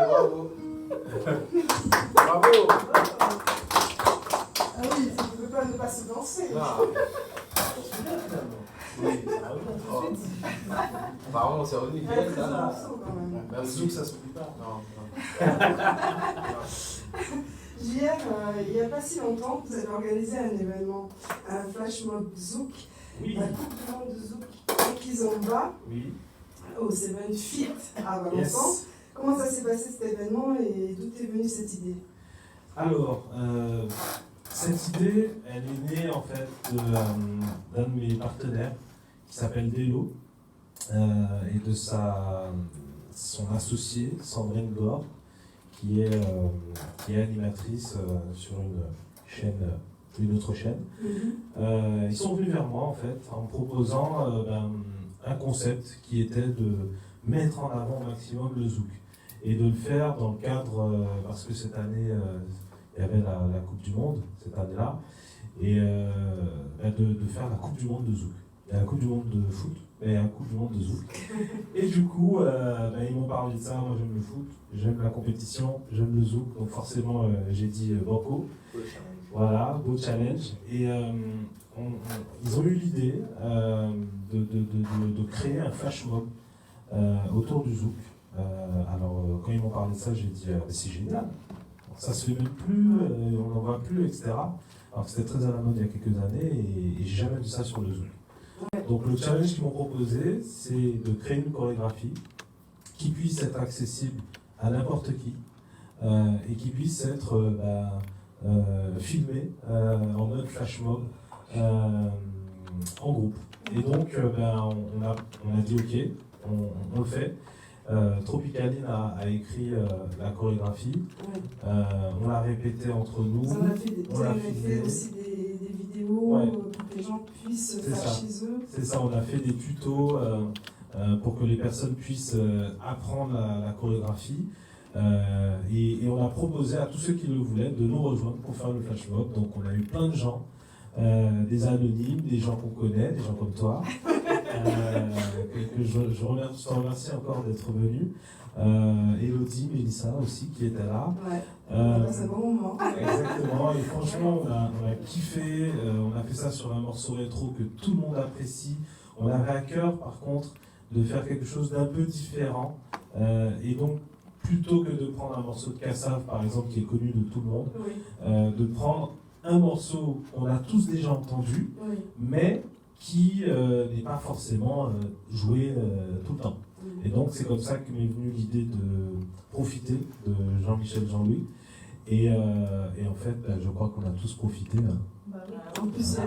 Bravo. Bravo. Ah oui, vous ne pouvez pas ne pas se danser. Oui. Oh. Apparemment, c'est revenu Il y a bien, plus de ça. morceaux quand même. Même Zouk, ça s'oublie pas. Non. JR, il n'y a pas si longtemps, vous avez organisé un événement, un flash mob Zouk, Oui. la Coupe du Monde de Zouk en Kizomba, Oui. au Seven Fit à Valençon. Yes. Comment ça s'est passé cet événement et d'où est venue cette idée? Alors, cette idée, elle est née en fait d'un de mes partenaires qui s'appelle Delo et de son associée Sandrine Gore qui est animatrice sur une autre chaîne. Ils sont venus vers moi en fait en me proposant un concept qui était de mettre en avant au maximum le zouk et de le faire dans le cadre, parce que cette année il y avait la Coupe du Monde cette année-là, et de faire la Coupe du Monde de zouk. Il y a la Coupe du Monde de foot, mais il y a la Coupe du Monde de zouk. Et du coup, ils m'ont parlé de ça. Moi, j'aime le foot, j'aime la compétition, j'aime le zouk. Donc forcément, j'ai dit banco. Voilà, beau challenge. Et ils ont eu l'idée de créer un flash mob autour du zouk. Alors, quand ils m'ont parlé de ça, j'ai dit c'est génial. Ça se fait même plus, on n'en voit plus, etc. Alors c'était très à la mode il y a quelques années et j'ai jamais vu ça sur le zouk. Donc le challenge qu'ils m'ont proposé, c'est de créer une chorégraphie qui puisse être accessible à n'importe qui et qui puisse être filmée en mode flash mob en groupe. Et donc on a dit ok, on le fait. Tropicaline a écrit la chorégraphie, on l'a répété entre nous. Vous avez fait aussi des vidéos pour que les gens puissent faire chez eux. C'est ça, on a fait des tutos pour que les personnes puissent apprendre la chorégraphie. Et on a proposé à tous ceux qui le voulaient de nous rejoindre pour faire le flash mob. Donc on a eu plein de gens, des anonymes, des gens qu'on connaît, des gens comme toi. Que je remercie encore d'être venu. Elodie, Mélissa aussi qui était là. C'est un bon moment. Exactement, et franchement on a kiffé, on a fait ça sur un morceau rétro que tout le monde apprécie. On avait à cœur par contre de faire quelque chose d'un peu différent. Et donc plutôt que de prendre un morceau de Kassav par exemple qui est connu de tout le monde, de prendre un morceau qu'on a tous déjà entendu, mais qui n'est pas forcément joué tout le temps. Et donc c'est comme ça que m'est venue l'idée de profiter de Jean-Michel Jean-Louis. Et en fait, je crois qu'on a tous profité. En plus, il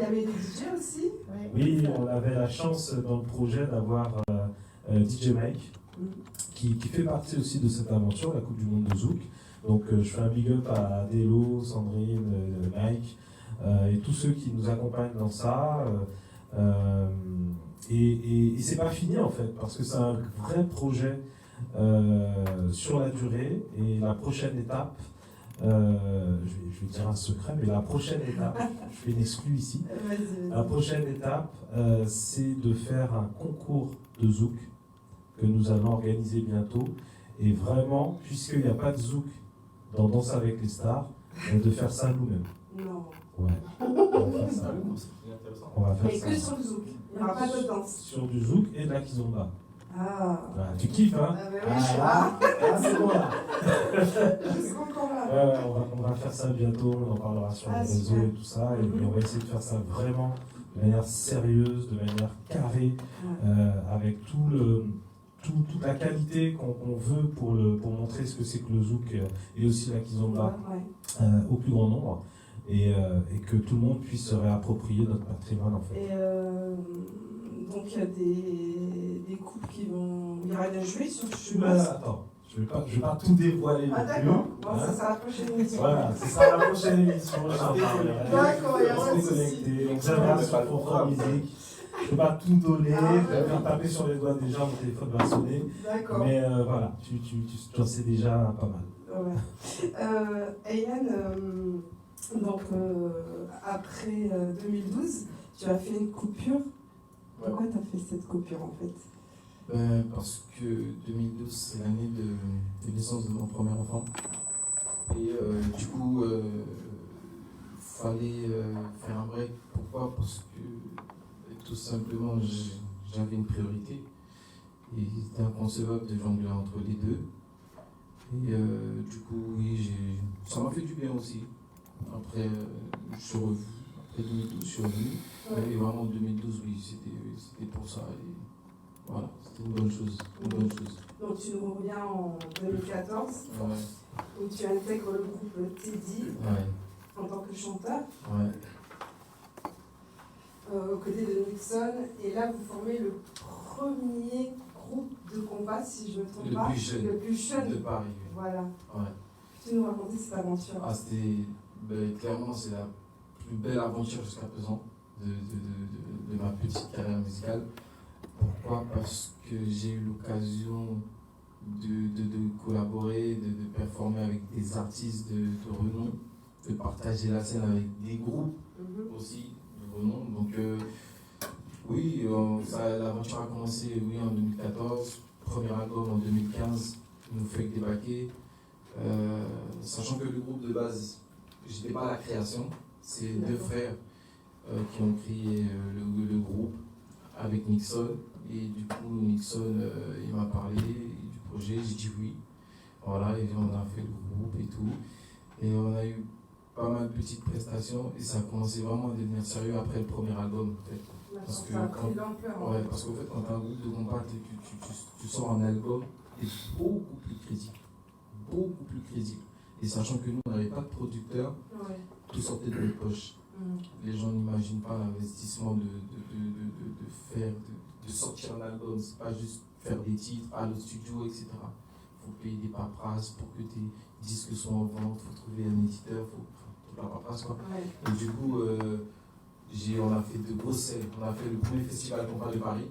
y avait des DJ aussi. Oui, on avait la chance dans le projet d'avoir DJ Mike, qui fait partie aussi de cette aventure, la Coupe du Monde de Zouk. Donc je fais un big up à Delo, Sandrine, Mike, et tous ceux qui nous accompagnent dans ça. Et c'est pas fini en fait, parce que c'est un vrai projet sur la durée. Et la prochaine étape, je vais dire un secret, mais la prochaine étape, je fais une exclue ici. La prochaine étape, c'est de faire un concours de zouk que nous allons organiser bientôt. Et vraiment, puisqu'il n'y a pas de zouk dans Danse avec les stars, de faire ça nous-mêmes. Non. Ouais. On va faire ça. On va faire Mais ça. que sur le zouk. Il n'y aura pas de danse. Sur du zouk et de la kizomba. Ah. Voilà, tu kiffes, hein? Ah, ben oui, je suis là. C'est bon là. Je suis encore là. Ouais, on va faire ça bientôt, on en parlera sur les réseaux super. et tout ça, et on va essayer de faire ça vraiment de manière sérieuse, de manière carrée, avec toute la qualité qu'on veut pour montrer ce que c'est que le zouk et aussi la kizomba au plus grand nombre, et que tout le monde puisse se réapproprier notre patrimoine en fait. Et donc il y a des couples qui vont. Il y aura des jeux sur le Attends, je vais pas tout dévoiler non plus. D'accord, bon, ça sera la prochaine émission. Voilà, c'est ça la prochaine émission. D'accord, il y a pas de souci. On viendra sur Confort Musique. Je ne peux pas tout donner, je vais faire taper sur les doigts déjà, mon téléphone va sonner. D'accord. Mais voilà, tu en sais déjà pas mal. Ouais. Ayane, donc après 2012, tu as fait une coupure. Pourquoi tu as fait cette coupure en fait? Parce que 2012, c'est l'année de naissance de mon premier enfant. Et du coup, fallait faire un break. Pourquoi? Parce que tout simplement, j'avais une priorité. Et c'était inconcevable de jongler entre les deux. Et du coup, oui, ça m'a fait du bien aussi. Après, je suis revenu. Après 2012, je suis revenu. Et vraiment, 2012, oui, c'était pour ça. Et voilà, c'était une bonne chose. Donc tu nous reviens en 2014, où tu intègres le groupe Teddy en tant que chanteur, aux côtés de Nixon. Et là, vous formez le premier groupe de combat, si je ne me trompe pas, le plus jeune de Paris. Voilà. Ouais. Tu nous raconter cette aventure. Clairement, c'est la plus belle aventure jusqu'à présent de ma petite carrière musicale. Pourquoi? Parce que j'ai eu l'occasion de collaborer, de performer avec des artistes de renom, de partager la scène avec des groupes aussi de renom. Donc oui, l'aventure a commencé en 2014, premier album en 2015, nous fait que débarquer. Sachant que le groupe de base, je n'étais pas à la création, c'est deux frères qui ont créé le groupe avec Nixon. Et du coup, Nixon, il m'a parlé du projet, j'ai dit oui. Voilà, et on a fait le groupe et tout. Et on a eu pas mal de petites prestations et ça a commencé vraiment à devenir sérieux après le premier album, peut-être. Parce que parce qu'en fait, quand tu as un groupe de combat et que tu sors un album, tu es beaucoup plus crédible. Beaucoup plus crédible. Et sachant que nous, on n'avait pas de producteur, tout sortait de nos poches. Les gens n'imaginent pas l'investissement de sortir un album. C'est pas juste faire des titres, aller au studio, etc. Il faut payer des paperasses pour que tes disques soient en vente, il faut trouver un éditeur, il faut toute la paperasse, quoi. Et du coup, on a fait de grosses scènes. On a fait le premier festival combat de Paris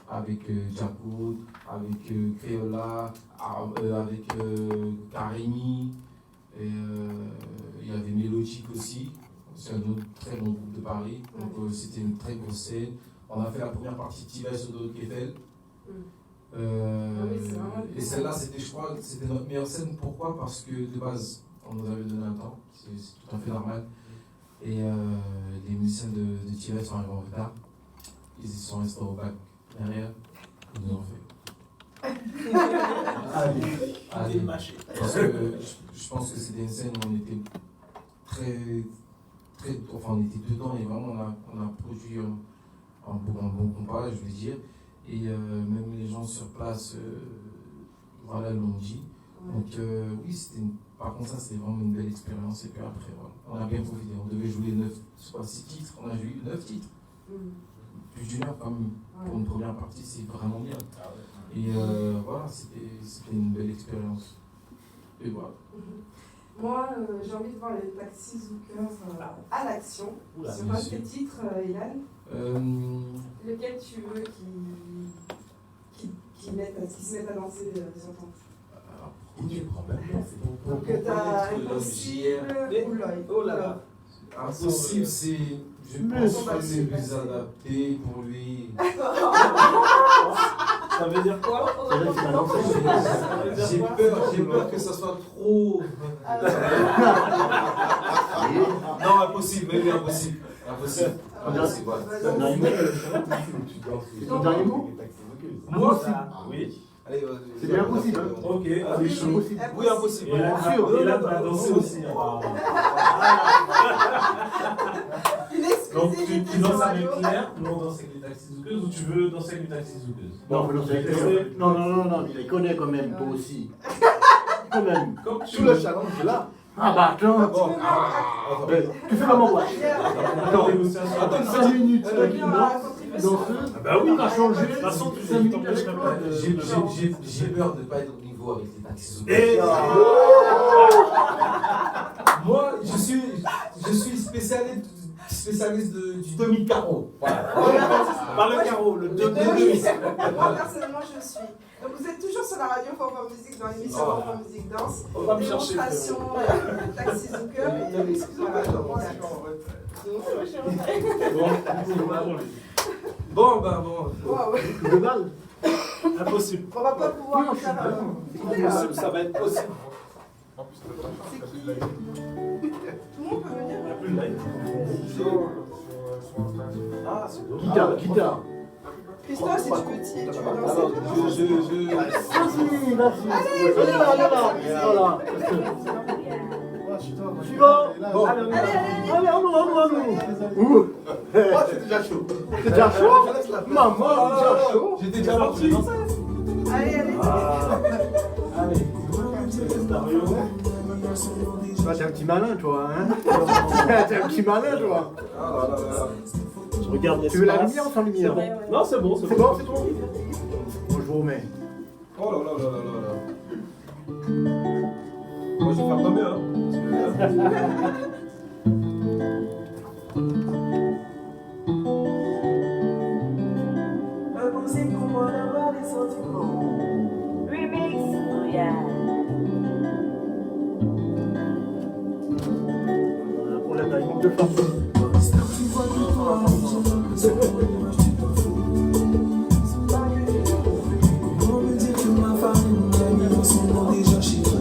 avec Jacob, avec Créola, avec Karimi, et il y avait Mélodique aussi. C'est un autre très bon groupe de Paris, donc c'était une très grosse scène. On a fait la première partie de Tivès au Kefel. Et celle-là, je crois, c'était notre meilleure scène. Pourquoi? Parce que de base, on nous avait donné un temps, c'est tout à fait normal. Et les musiciens de Tivès sont arrivés en retard. Ils y sont restés au bac derrière. Ils nous ont fait. Allez. Parce que je pense que c'était une scène où on était on était dedans et vraiment on a produit un bon combat, je veux dire. Et même les gens sur place, l'ont dit. Donc oui, par contre ça c'était vraiment une belle expérience. Et puis après, on a bien profité. On devait jouer 6 titres, on a joué 9 titres. Plus d'une heure quand même. Pour une première partie, c'est vraiment bien. Et voilà, c'était une belle expérience. Et voilà. Moi, j'ai envie de voir les Taxi Zoukers à l'action. Sur un de tes titres, Ilan. Lequel tu veux qui se mettent à danser les enfants? Premier problème, c'est donc tu as Impossible ou Lloyd. Oh là là. Impossible, je pense pas que c'est plus adapté pour lui. Ça veut dire quoi? J'ai peur que ça soit trop. Non, impossible, mais oui, impossible. Impossible. Ton dernier mot? Moi aussi. Oui. Allez, c'est bien impossible. Ok, oui, impossible. Et là, tu vas danser aussi. Donc, tu danses avec Claire, nous on danse avec les Taxi Zoukeuses, ou tu veux danser avec les Taxi Zoukeuses? Non, on peut danser avec Claire. Non, il les connaît quand même, toi aussi. Quand même. Tout le challenge est là. Ah bah attends. Tu fais comment moi? Attends, 5 minutes avec une danseuse. Bah oui, on a changé. De toute façon, tu 5 minutes avec toi. J'ai peur de ne pas être au niveau avec les Taxi Zoukeuses. Moi, je suis spécialiste du demi-carreau. Voilà. Par le carreau, le demi. Moi, personnellement, je suis. Donc, vous êtes toujours sur la radio Fanfare Musique dans l'émission Fanfare Musique Danse. Démonstration Taxi Zouker. Excusez-moi, Bon. Bon. Wow. De balle. Impossible. On va pas pouvoir faire. Impossible, ça va être possible. C'est qui? Tout le monde peut venir. Il n'y a plus de live. Ah, c'est dommage. Guitare. Christophe, si tu veux, tu veux danser. Alors, Vas-y, vas-y. Allez, Voilà. Suivant. Bon. Allez, à nous. C'est déjà chaud. C'est déjà chaud? Maman, c'est déjà chaud. J'étais déjà parti. allez. Allez. Bah, t'es un petit malin, toi, hein? T'es un petit malin, toi. Je regarde Tu veux la l'espace. lumière ou sans lumière? Non, c'est bon, C'est bon, c'est bon? Moi, je vous remets. Oh là là là là là là. Moi, je vais faire pas mieux, hein. Remix. Oh yeah. Pour la taille, manque de force. On me dit que ma femme et mon ami sont morts déjà chez toi.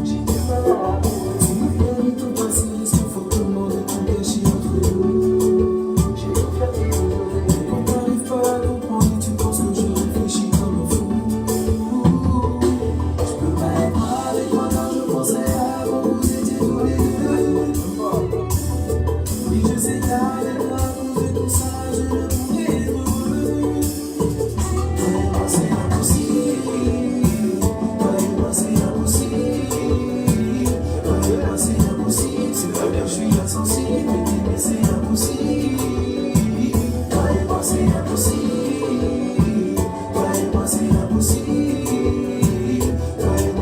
J'étais pas là. Tu m'as mis tout passé, il faut que le monde est gâché entre nous. J'ai fait et quand t'arrives pas à comprendre et tu penses que je réfléchis comme un fou. Je peux pas être avec toi quand je pensais à quand vous étiez tous les deux. Oui, je sais qu'avec moi, à cause de tout ça, je ne pourrais être heureux. C'est impossible. C'est impossible. C'est pas que je suis insensible, mais c'est impossible. C'est impossible. C'est impossible.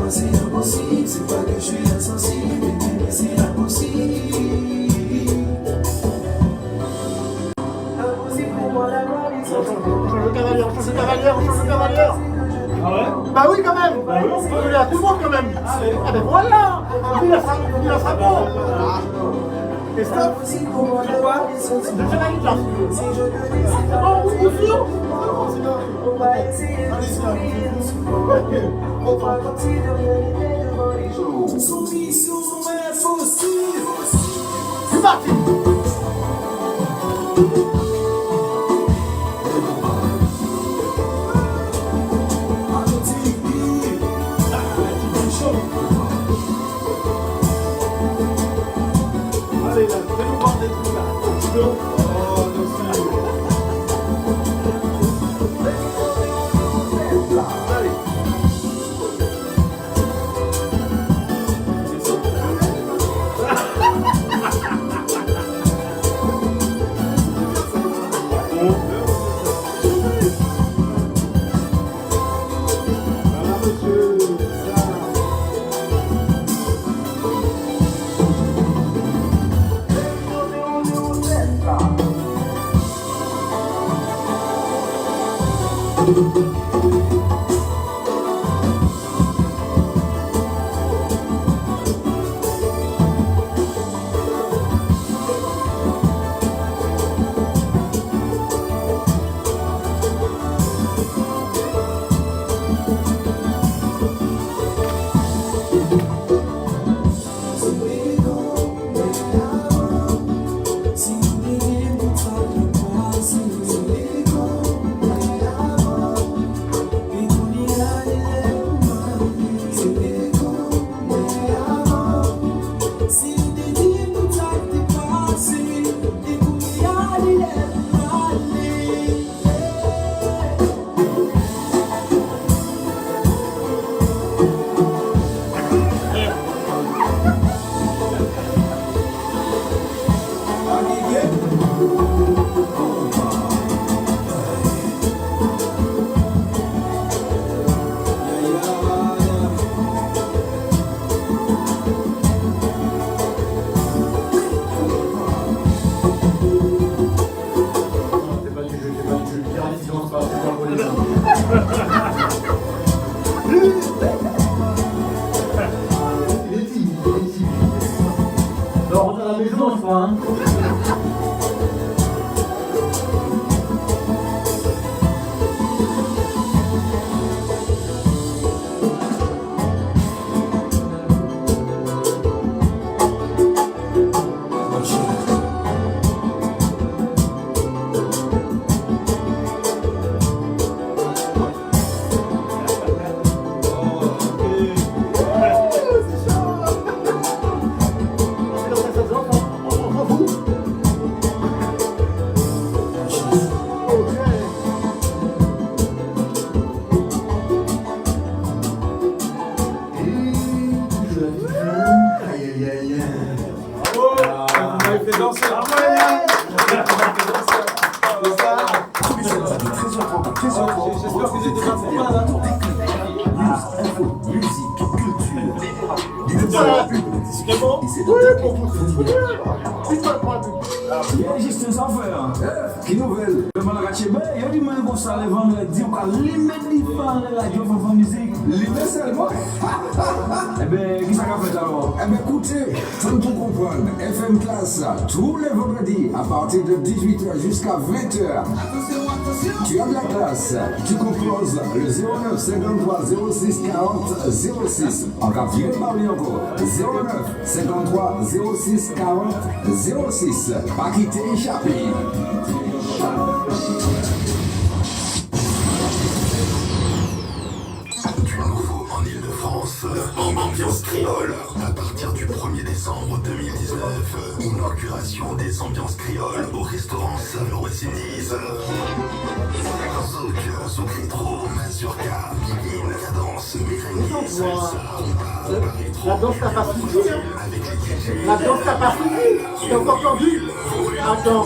C'est impossible. C'est pas que je suis insensible, mais c'est impossible. Impossible pour moi d'avoir les On change de cavalière. Ah ouais? Bah oui, quand même. Bah oui, on peut donner à tout le monde, quand même. Ah ben voilà. Il a frappé. Et stop. impossible pour moi d'avoir les De faire la guitare. Si je te dis Oh, oui, bien sûr. on va essayer de s'oublier. On va comme si de rien n'était devant les jours. Soumission impossible. C'est parti. Allez, là, fais-nous voir des trucs là. Oh, merci. Allez. Voilà, monsieur. Ça. Alors, on rentre à la maison, je crois, hein. Bravo, Tous les samedis de 13h30 à 15h30. J'espère que vous êtes pas mal, hein. Info, musique, culture. C'est bon? Oui, pour vous. Juste sans faire. Qui nouvelle? Le Malagache, il y a du monde pour ça, les vendredis, on va limiter les fans de la radio pour musique. Limiter seulement? Eh bien, qui ça qu'a fait alors? Eh bien, écoutez, faut tout comprendre. FM Classe, tous les vendredis, à partir de 18h jusqu'à 20h. Tu as de la classe, tu composes le 09 53 06 40 06. En cas de parler encore, 09 53 06 40 06. Pas quitter échappé. Du nouveau en Ile-de-France, en ambiance créole. À partir du 1er décembre 2019, inauguration des ambiances créoles au restaurant Saveur West Indies. Zouk, zouk rétro, mazurka, biguine, cadence, merengue, salsa, compas, La danse t'a pas suffi, hein? La danse t'a pas suffi? T'as encore tendu? Attends.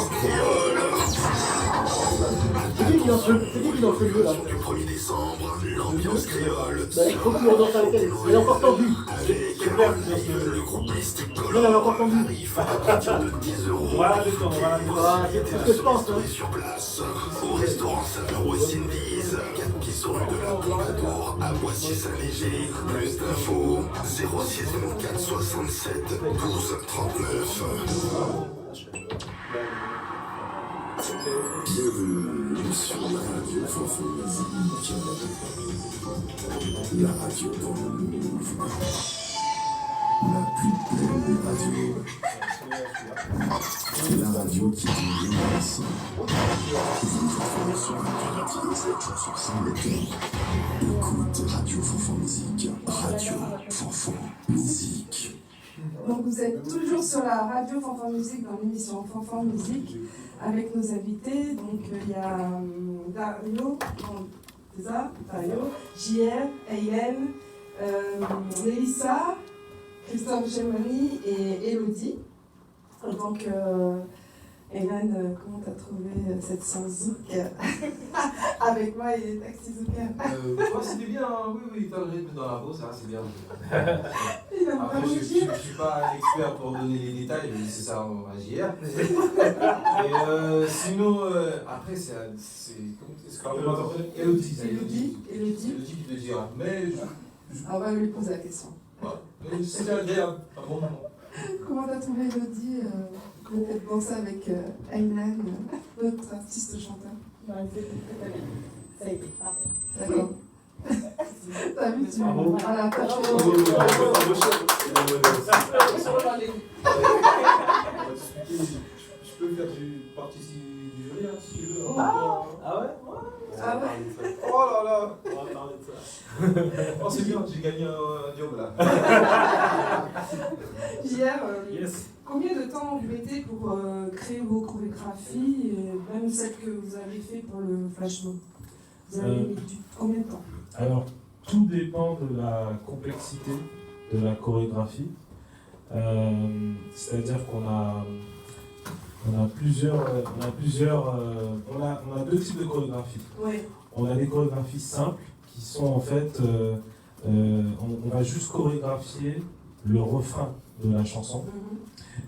C'est qui qui danse le jeu là? du 1er décembre, l'ambiance créole. Il faut que tu redanses avec elle. Elle est encore tendue. Le groupe Mystique Elle est encore tendue. arrive à partir de 10 €. Voilà, c'est ce que je pense. Hein. Sur place, au restaurant Saveur West Indies, 4 pieds rue de la Pompadour, à Boissy-Saint-Léger. Plus d'infos, 06 24 67 12 39. Bienvenue sur la radio Fanfan Musique. La radio dans le mouvement. La plus belle des radios. La radio qui dit l'innovation. Vous nous retrouvez sur Internet 7 jours sur 100 l'été. Écoute Radio Fanfan Musique. Radio Fanfan Musique. Donc vous êtes toujours sur la radio Fanfan Musique dans l'émission Fanfan Musique avec nos invités. Donc il y a Dario, c'est ça, Dario, JR, Hélène, Mélissa, Christophe Germani et Elodie. Donc Hélène, comment t'as trouvé cette séance zouk avec moi et Taxi Zouker? Moi c'était bien, oui, t'as le rythme dans la peau, ça c'est bien. Il a Après, pas je bougé. ne suis pas expert pour donner les détails, mais c'est ça à JR. Et sinon, après, c'est Elodie. Elodie qui te dira. Mais On va lui poser la question. c'est agréable, un bon moment. Comment t'as trouvé Elodie le fait de danser avec Aylan, notre artiste chanteur? Ça a été parfait. D'accord. T'as vu, tu voilà, t'as Je peux faire partie du jury si tu veux. Ah ouais? Ah ouais. Oh là là. On va parler de ça. Oh c'est bien, j'ai gagné un job là. Hier, Yes. combien de temps vous mettez pour créer vos chorégraphies, même celles que vous avez fait pour le flash mob? Vous avez mis combien de temps? Alors, tout dépend de la complexité de la chorégraphie. C'est-à-dire qu'on a deux types de chorégraphies. Oui. On a des chorégraphies simples qui sont en fait, on va juste chorégraphier le refrain de la chanson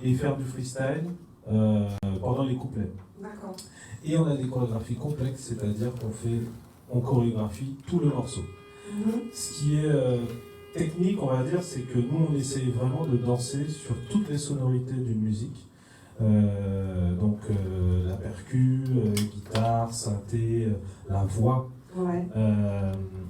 et faire du freestyle pendant les couplets. D'accord. Et on a des chorégraphies complexes, c'est-à-dire on chorégraphie tout le morceau. Ce qui est technique, on va dire, c'est que nous, on essaye vraiment de danser sur toutes les sonorités d'une musique. Donc la percu, guitare, synthé, la voix, ouais.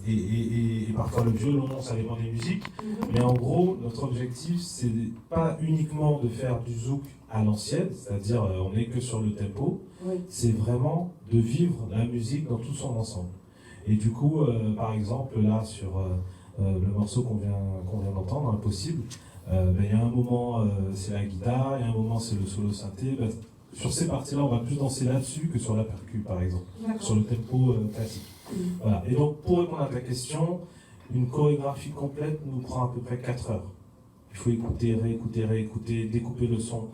et parfois le violon, ça dépend des musiques. Mais en gros, notre objectif, c'est pas uniquement de faire du zouk à l'ancienne, c'est-à-dire on n'est que sur le tempo, c'est vraiment de vivre la musique dans tout son ensemble. Et du coup, par exemple, là, sur le morceau qu'on vient d'entendre, Impossible, il y a un moment, c'est la guitare, il y a un moment, c'est le solo synthé. Sur ces parties-là, on va plus danser là-dessus que sur la percu, par exemple, sur le tempo classique. Voilà. Et donc, pour répondre à ta question, une chorégraphie complète nous prend à peu près 4 heures. Il faut écouter, réécouter, découper le son,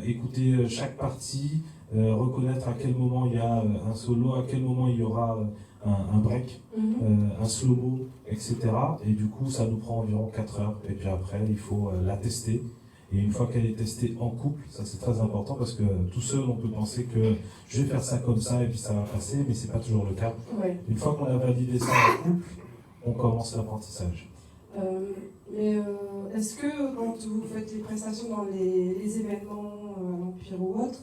écouter chaque partie, reconnaître à quel moment il y a un solo, à quel moment il y aura un break, un slow-mo, etc. Et du coup, ça nous prend environ 4 heures. Et puis après, il faut la tester. Et une fois qu'elle est testée en couple, ça c'est très important parce que tout seul, on peut penser que je vais faire ça comme ça et puis ça va passer, mais c'est pas toujours le cas. Ouais. Une fois qu'on a validé ça en couple, on commence l'apprentissage. Est-ce que quand vous faites les prestations dans les événements à l'Empire ou autre,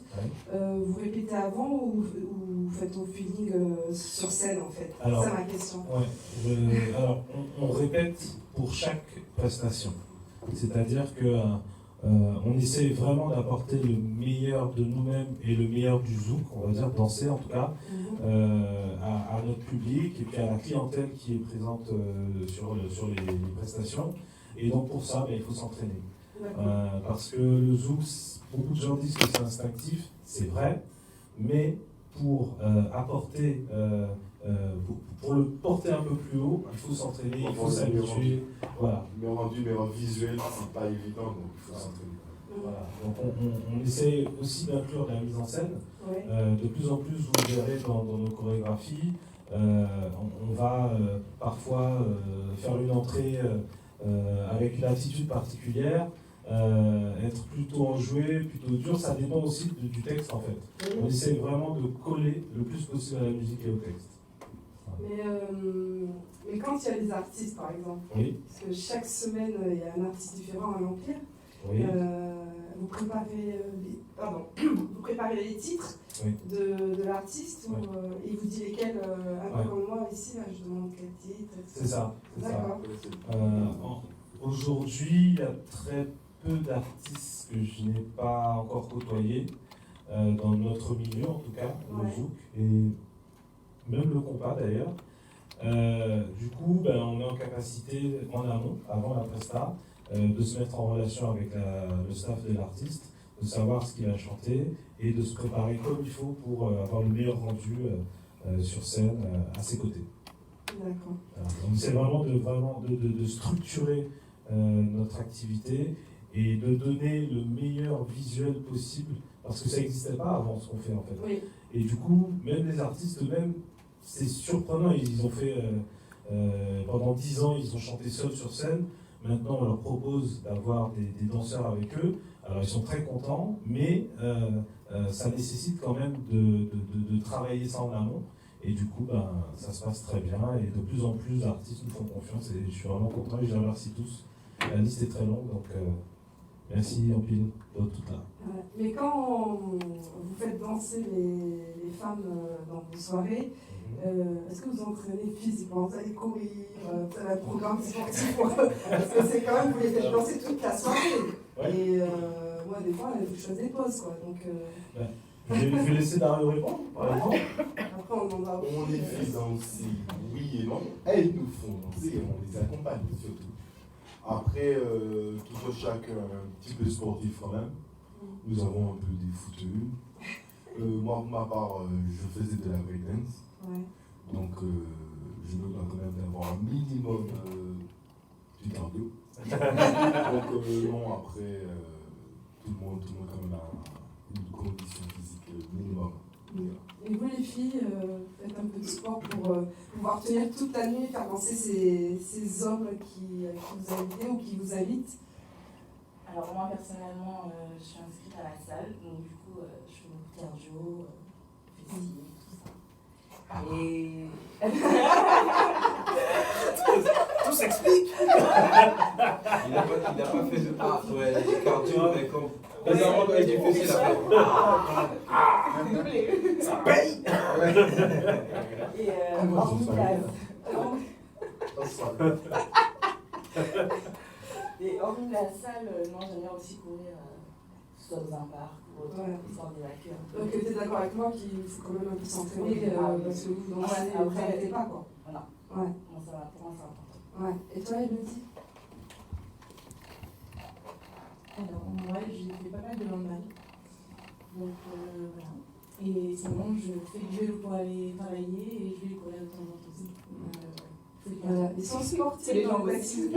vous répétez avant ou vous faites au feeling sur scène en fait? C'est ça ma question. Ouais, alors on répète pour chaque prestation. C'est-à-dire que on essaie vraiment d'apporter le meilleur de nous-mêmes et le meilleur du zouk, on va dire, danser en tout cas, à notre public et puis à la clientèle qui est présente sur les prestations. Et donc pour ça, il faut s'entraîner. Parce que le zouk, beaucoup de gens disent que c'est instinctif, c'est vrai, mais pour apporter, pour le porter un peu plus haut, il faut s'entraîner, il faut s'habituer. Voilà. Mais rendu visuel, c'est pas évident, donc il faut s'entraîner. Voilà. Donc on essaie aussi d'inclure la mise en scène. De plus en plus, vous verrez dans nos chorégraphies, on va parfois faire une entrée avec une attitude particulière, être plutôt enjoué, plutôt dur, ça dépend aussi du texte en fait. On essaie vraiment de coller le plus possible à la musique et au texte. Mais quand il y a des artistes par exemple, parce que chaque semaine il y a un artiste différent à l'Empire, vous préparez les titres de l'artiste et vous dites lesquels, un peu comme moi ici, là, je demande quel titre. C'est ça. D'accord. Aujourd'hui, il y a très peu d'artistes que je n'ai pas encore côtoyés, dans notre milieu en tout cas, le zouk, et même le compas d'ailleurs. Du coup, on est en capacité, en amont, avant la presta, de se mettre en relation avec le staff de l'artiste, de savoir ce qu'il va chanter et de se préparer comme il faut pour avoir le meilleur rendu sur scène à ses côtés. D'accord. Donc c'est vraiment de structurer notre activité et de donner le meilleur visuel possible, parce que ça n'existait pas avant ce qu'on fait en fait. Oui. Et du coup, même les artistes eux-mêmes, c'est surprenant, ils ont fait pendant 10 ans, ils ont chanté seuls sur scène. Maintenant, on leur propose d'avoir des danseurs avec eux. Alors, ils sont très contents, mais ça nécessite quand même de travailler ça en amont. Et du coup, ça se passe très bien. Et de plus en plus d'artistes nous font confiance. Et je suis vraiment content et je les remercie tous. La liste est très longue, donc merci Ampile d'être toute là. Mais quand vous faites danser les femmes dans vos soirées, est-ce que vous entraînez physiquement? Vous allez courir, vous avez un programme sportif parce que c'est quand même, vous les faites danser toute la soirée. Et moi, des fois, je fais des pauses, quoi. Donc, je vais laisser Dario répondre, par exemple. Après, on demandera. On les fait danser, oui et non. Elles nous font danser et on les accompagne surtout. Après, tout chaque petit peu sportif quand même. Nous avons un peu des footeux. Moi, pour ma part, je faisais de la breakdance. Donc, je me dois quand même d'avoir un minimum du cardio. Donc, non, après, tout le monde quand même a une condition physique minimum. Et vous, les filles, faites un peu de sport pour pouvoir tenir toute la nuit et faire danser ces hommes qui vous invitent ou qui vous invitent? Alors moi personnellement, je suis inscrite à la salle, donc du coup je fais beaucoup de cardio, fessiers, tout ça. Et... Tout s'explique. Il n'a pas fait de cardio, mais comme... Bizarrement, quand il dit fessier, il a fait... Doublé. Ça paye. Et hormis la salle, non, j'aime bien aussi courir, soit dans un parc ou autre, histoire d'évacuer un peu. Donc tu es d'accord avec moi qu'il faut quand même un peu s'entraîner parce que vous dansez, vous n'arrêtez pas, quoi. Voilà. Ouais. Bon, ça va, pour moi c'est important. Ouais. Et toi, Elodie? Alors moi, j'ai fait pas mal de handball. Donc voilà. Et sinon, je fais du vélo pour aller travailler et je vais courir de temps en temps aussi. Ils sont sportifs, les gens aussi.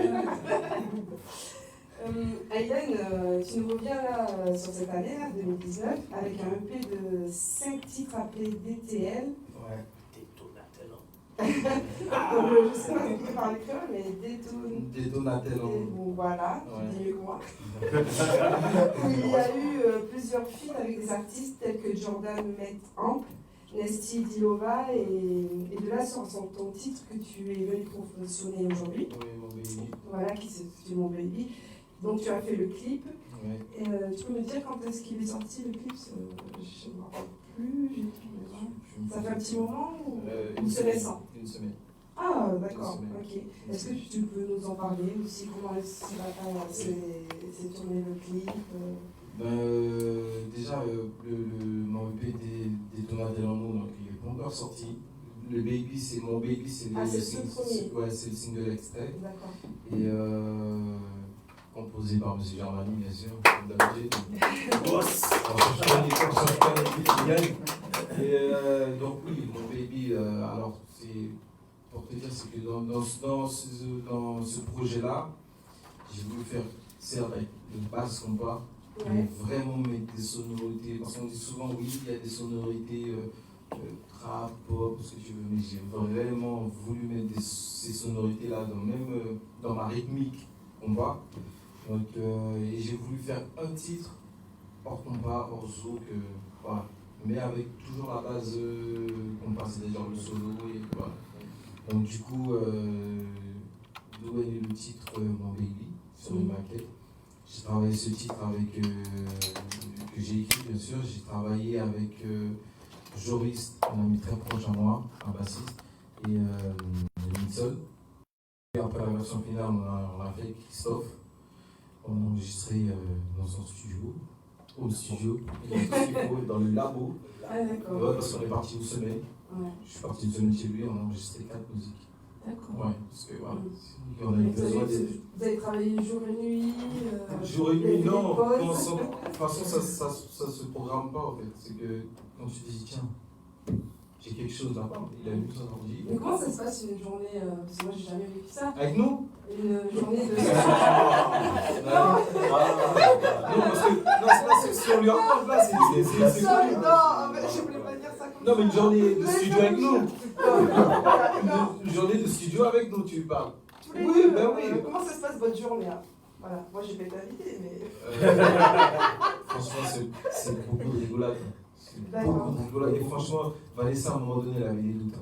Aylan, tu nous reviens là sur cette année, là, 2019, avec un EP de 5 titres appelés DTL. Ouais. Donc, je sais pas si tu parles créole, mais Détonatello. Bon, voilà, Ouais. tu dis mieux que moi. Il y a eu plusieurs feats avec des artistes tels que Jordan Met Amp, Nesty Dilova, et de là sur ton titre que tu es venu promotionner aujourd'hui. Oui, mon baby. Voilà, qui c'est Mon Baby. Donc tu as fait le clip. Ouais. Et, tu peux me dire quand est-ce qu'il est sorti le clip? Je ne me rappelle plus, j'ai plus besoin. Ça fait un petit moment ou c'est récent? Une semaine. Ah, d'accord, Une semaine. ok. Est-ce que tu peux nous en parler aussi? Comment s'est tourné le clip? Déjà, mon EP des Tomates de l'amour, donc il n'est pas encore sorti. Le Baby, c'est mon Baby, c'est le premier. Ouais, c'est le single extrait. D'accord. Et composé par M. Germani, bien sûr, comme d'habitude. Boss! On change pas les qui gagnent. Et donc, oui, mon Baby, alors, c'est pour te dire, c'est que dans ce projet-là, j'ai voulu faire, c'est avec une base compas, mais vraiment mettre des sonorités, parce qu'on dit souvent, oui, il y a des sonorités trap, pop, ce que tu veux, mais j'ai vraiment voulu mettre ces sonorités-là, même dans ma rythmique compas. Donc, et j'ai voulu faire un titre hors compas, hors zouk, voilà. Mais avec toujours la base compas, c'est-à-dire le solo, et voilà. Donc du coup, d'où est né le titre Mon Baby sur une maquette. J'ai travaillé ce titre avec, que j'ai écrit bien sûr, j'ai travaillé avec Joris, un ami très proche à moi, un bassiste, et Nixon. Et après la version finale, on a fait Christophe, on a enregistré dans son studio, dans le labo. Ah d'accord. Ouais, parce qu'on est parti une semaine. Ouais. Je suis parti une semaine chez lui, on a enregistré 4 musiques. D'accord. Ouais, parce que voilà, on a eu besoin de... Vous avez travaillé jour et nuit Jour et nuit, non. pauses. De toute façon, ça se programme pas en fait. C'est que quand tu te dis, tiens, j'ai quelque chose à part, il a mis son ordi. Mais comment ça se passe une journée parce que moi j'ai jamais vécu ça. Avec nous? Une journée de... Non, parce que là, si on lui raconte là, c'est non, mais je voulais pas dire ça comme ça. Non, mais une journée de studio avec nous. Une journée de studio avec nous, tu parles. Tous les Oui, deux, ben oui. Comment ça se passe votre journée là? Voilà, moi j'ai pas été invitée, mais... Franchement, c'est beaucoup de rigolade. D'accord. Beaucoup de rigolade. Et franchement, Vanessa, à un moment donné, elle avait des doutes.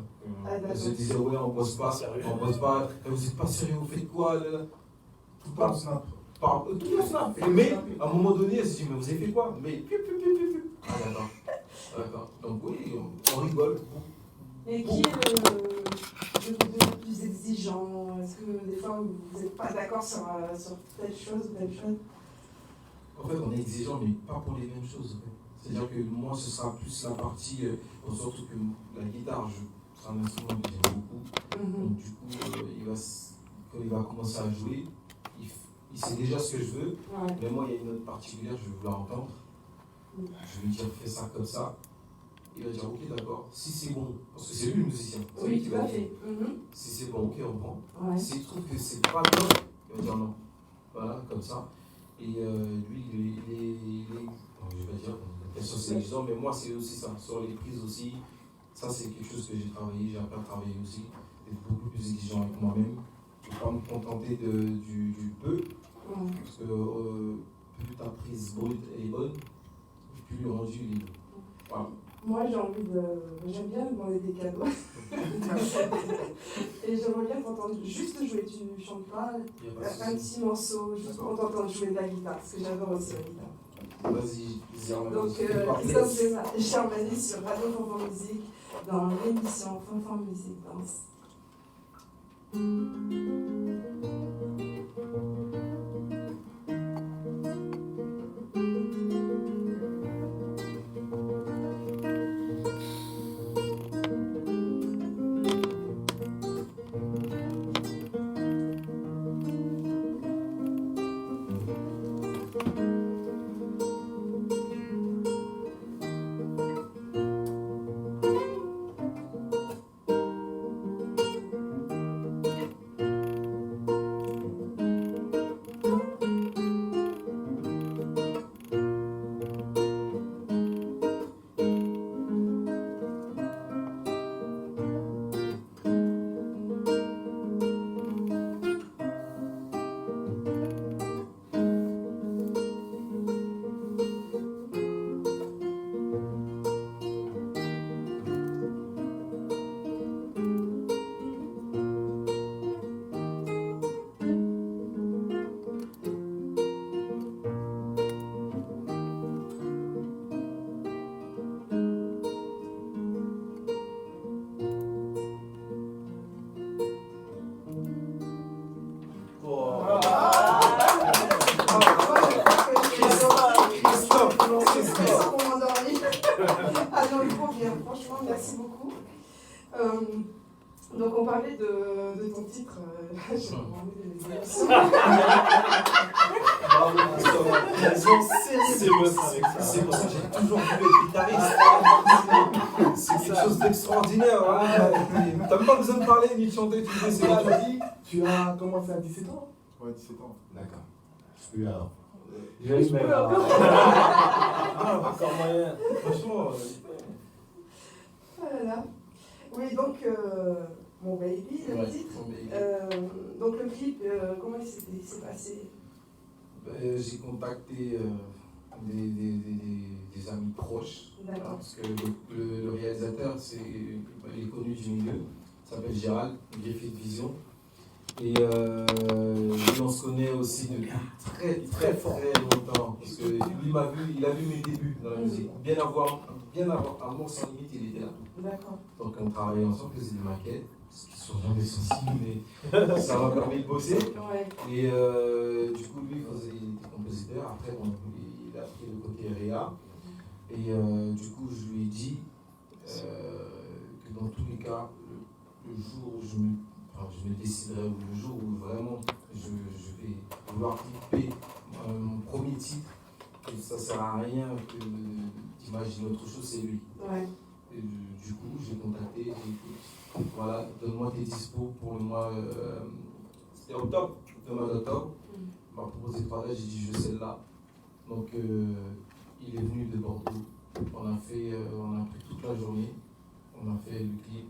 Elle se disait, ouais, on bosse pas. Vous êtes pas sérieux, vous faites quoi là? Tout par snap. Tout par snap. Mais à un moment donné, elle se dit, mais vous avez fait quoi? Mais ah d'accord. Donc oui, on rigole. Et qui est le plus exigeant? Est-ce que des fois vous n'êtes pas d'accord sur telle chose ou telle chose? En fait, on est exigeant, mais pas pour les mêmes choses. C'est-à-dire que moi, ce sera plus la partie, surtout que la guitare, c'est un instrument que j'aime beaucoup. Donc du coup, quand il va commencer à jouer, il sait déjà ce que je veux, mais moi, il y a une note particulière, je vais vouloir entendre. Je vais lui dire, fais ça comme ça. Il va dire, ok, d'accord. Si c'est bon, parce que c'est lui le musicien. Oui, tout à fait. Si c'est bon, ok, on prend. Ouais. S'il trouve que c'est pas bien, il va dire non. Voilà, comme ça. Et lui, il est je vais dire, question c'est exigeant, mais moi, c'est aussi ça. Sur les prises aussi, ça, c'est quelque chose que j'ai travaillé, j'ai appris à travailler aussi. Être beaucoup plus exigeant avec moi-même. Je ne peux pas me contenter du peu. Parce que plus ta prise brute est bonne, plus le rendu il est bon. Voilà. Moi, j'aime bien demander des cadeaux. Et j'aimerais bien t'entendre juste jouer. Tu ne chantes pas un petit morceau, juste pour t'entendre jouer de la guitare, parce que j'adore aussi la guitare. Vas-y, Germani. Donc, Christophe Germani sur Radio Fanfan Musique, dans l'émission Fanfan Musique Danse. Donc on parlait de ton titre. J'ai demandé des émissions. C'est pour ça que j'ai toujours voulu être guitariste. C'est quelque chose d'extraordinaire. T'as même pas besoin de parler ni de chanter, tu dis, c'est là, tu dis. Tu as commencé à 17 ans? Ouais, 17 ans. D'accord. Je peux alors. Encore moyen. Franchement. Voilà. Oui, donc, Mon Baby, le titre. Donc le clip, comment il s'est passé? J'ai contacté des amis proches. Parce que le réalisateur, il est connu du milieu. Il s'appelle Gérald, Griffith Vision. Et on se connaît aussi depuis très longtemps. Parce que lui il a vu mes débuts dans la musique. Bien avant Amour sans limite, il était là. D'accord. Donc on travaillait ensemble, on faisait des maquettes, ce qui sont jamais sensibles, mais ça m'a permis de bosser. Ouais. Et du coup, lui, il était compositeur. Après, il a pris le côté Réa. Et du coup, je lui ai dit que dans tous les cas, le jour où je me déciderai, ou le jour où vraiment je vais vouloir clipper mon premier titre, ça ne sert à rien d'imaginer autre chose, c'est lui. Ouais. Et du coup, j'ai contacté, j'ai dit, voilà, donne-moi tes dispos pour le mois, c'était octobre, le mois d'octobre. Il m'a proposé 3 dates, j'ai dit, je veux celle-là. Donc, il est venu de Bordeaux. On a pris toute la journée, on a fait le clip.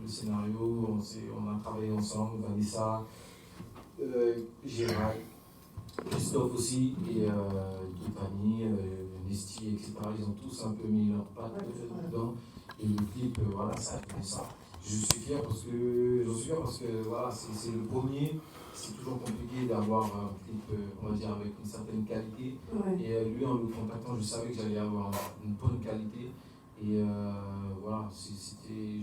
Le scénario, on a travaillé ensemble, Vanessa, Gérald, Christophe aussi, et Tiffany, Nesty, etc. Ils ont tous un peu mis leur patte dedans. Et le clip, voilà, ça a fait ça. J'en suis fier parce que voilà, c'est le premier. C'est toujours compliqué d'avoir un clip, on va dire, avec une certaine qualité. Ouais. Et lui, en le contactant, je savais que j'allais avoir une bonne qualité. Et voilà,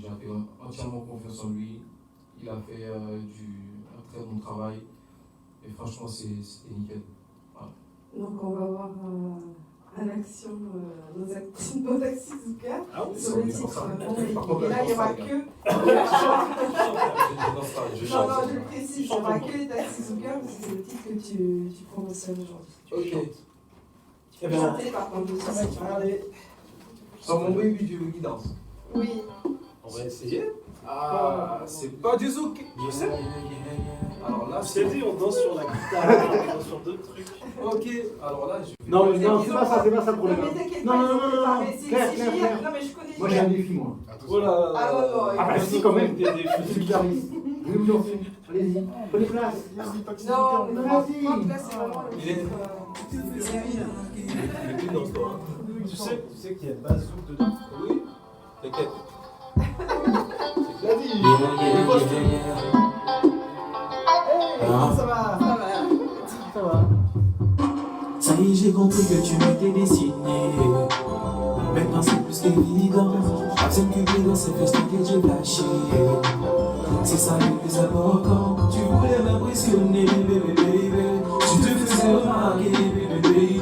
j'avais entièrement confiance en lui. Il a fait un très bon travail. Et franchement, c'était nickel. Voilà. Donc on va voir en action nos Taxi Zuka sur le titre. Et là, il n'y aura que... Non, je le précise, il n'y aura que les Taxi Zuka parce que c'est le titre que tu promotionnes aujourd'hui. Ok. Tu peux chanter par contre dessus. Allez. Sans mon baby, tu veux qu'il danse? Oui. On va essayer. Ah, c'est pas du zouk. Je sais. Alors là, c'est dit, on danse sur la guitare, on danse sur d'autres trucs. Ok, alors là, je vais. Non, mais non, c'est pas ça le problème. Non, mais t'inquiète Non, Claire. Claire. Non, mais je connais. Moi, j'ai un défi, moi. Voilà. Ah, non. Ah, bah, si, quand même. Je suis guitariste. Je vais vous danser. Allez-y, prenez place. Non, mais vas-y. là, c'est vraiment le titre. Il est plus dans ce temps. Tu sais qu'il y a Bazouk dedans? Oui. T'inquiète. C'est la vie. Ça va. Ça va. Ça y est, j'ai compris que tu m'étais dessiné. Maintenant c'est plus qu'évident. Absent que dans ces festins que j'ai flashé. C'est ça le plus important. Tu voulais m'impressionner, baby. Tu te faisais remarquer, baby.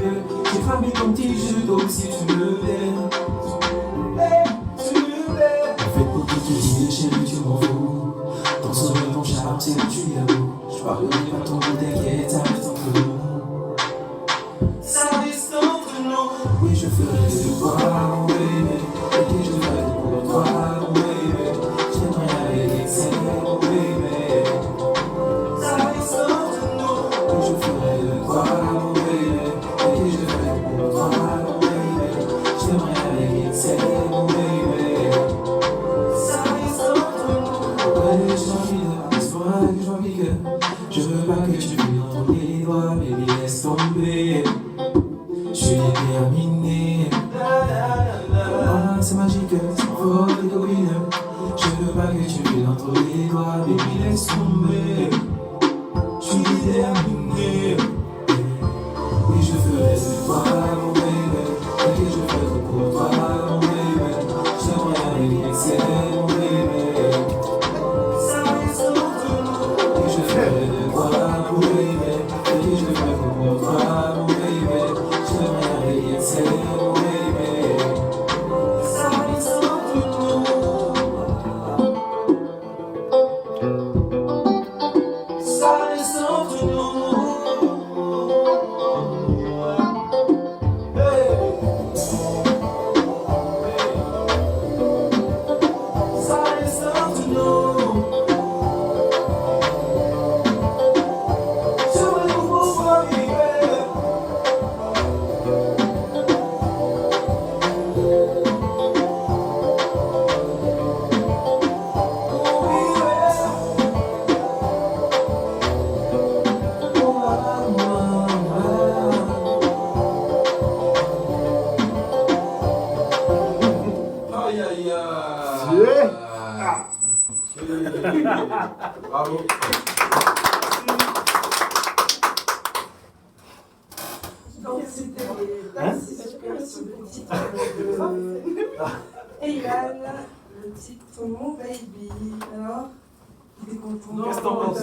J'ai frappé ton petit jeu, donc si tu me plais. En fait, pour tout te dire, chérie, tu m'en fous. Ton sourire, ton charme, c'est que tu es l'amour. Je parlerai pas ton goût, t'inquiète, ça reste entre nous. Ça reste entre nous. Oui, je ferai de toi, baby. Et je ferai pour toi, baby. J'aimerais avec excès, baby. Ça reste entre nous. Oui, je ferai de toi, baby. Et je ferai pour toi, baby. J'aimerais avec excès, baby. Ça reste entre nous. Ouais, j'ai envie de laisse-moi que j'ai envie que. Je veux pas que tu me entre les doigts, baby, laisse tomber. Je suis déterminé. Ah, c'est magique, c'est fort et copine. Je veux pas que tu me entre les doigts, baby, laisse tomber. Je suis déterminé. Oui, je ferai de toi, mon baby. Et je ferai pour toi, mon baby. J'aimerais avec excès, mon baby. Ça reste entre nous. Oui, je ferai de toi, mon baby. Et je ferai pour toi, mon baby. J'aimerais avec excès, mon baby. Ça reste entre nous. titre Mon Baby. Alors, t'es content? Qu'est-ce que t'en penses?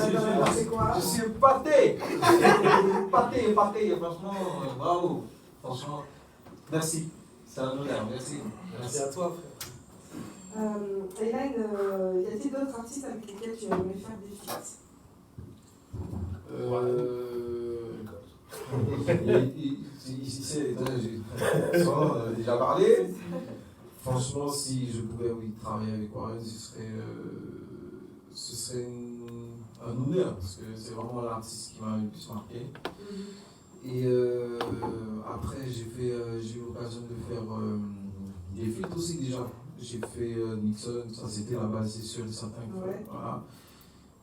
C'est quoi? Je suis épaté. Épaté, franchement, bravo. Franchement, merci. C'est un honneur, merci. Merci à toi, frère. Hélène, y a-t-il d'autres artistes avec lesquels tu aimerais faire des feats? J'ai déjà parlé. Franchement, si je pouvais travailler avec Warren, ce serait un honneur, parce que c'est vraiment l'artiste qui m'a le plus marqué. Et après, j'ai eu l'occasion de faire des feats aussi déjà. J'ai fait Nixon, ça c'était la base sur le certain, voilà,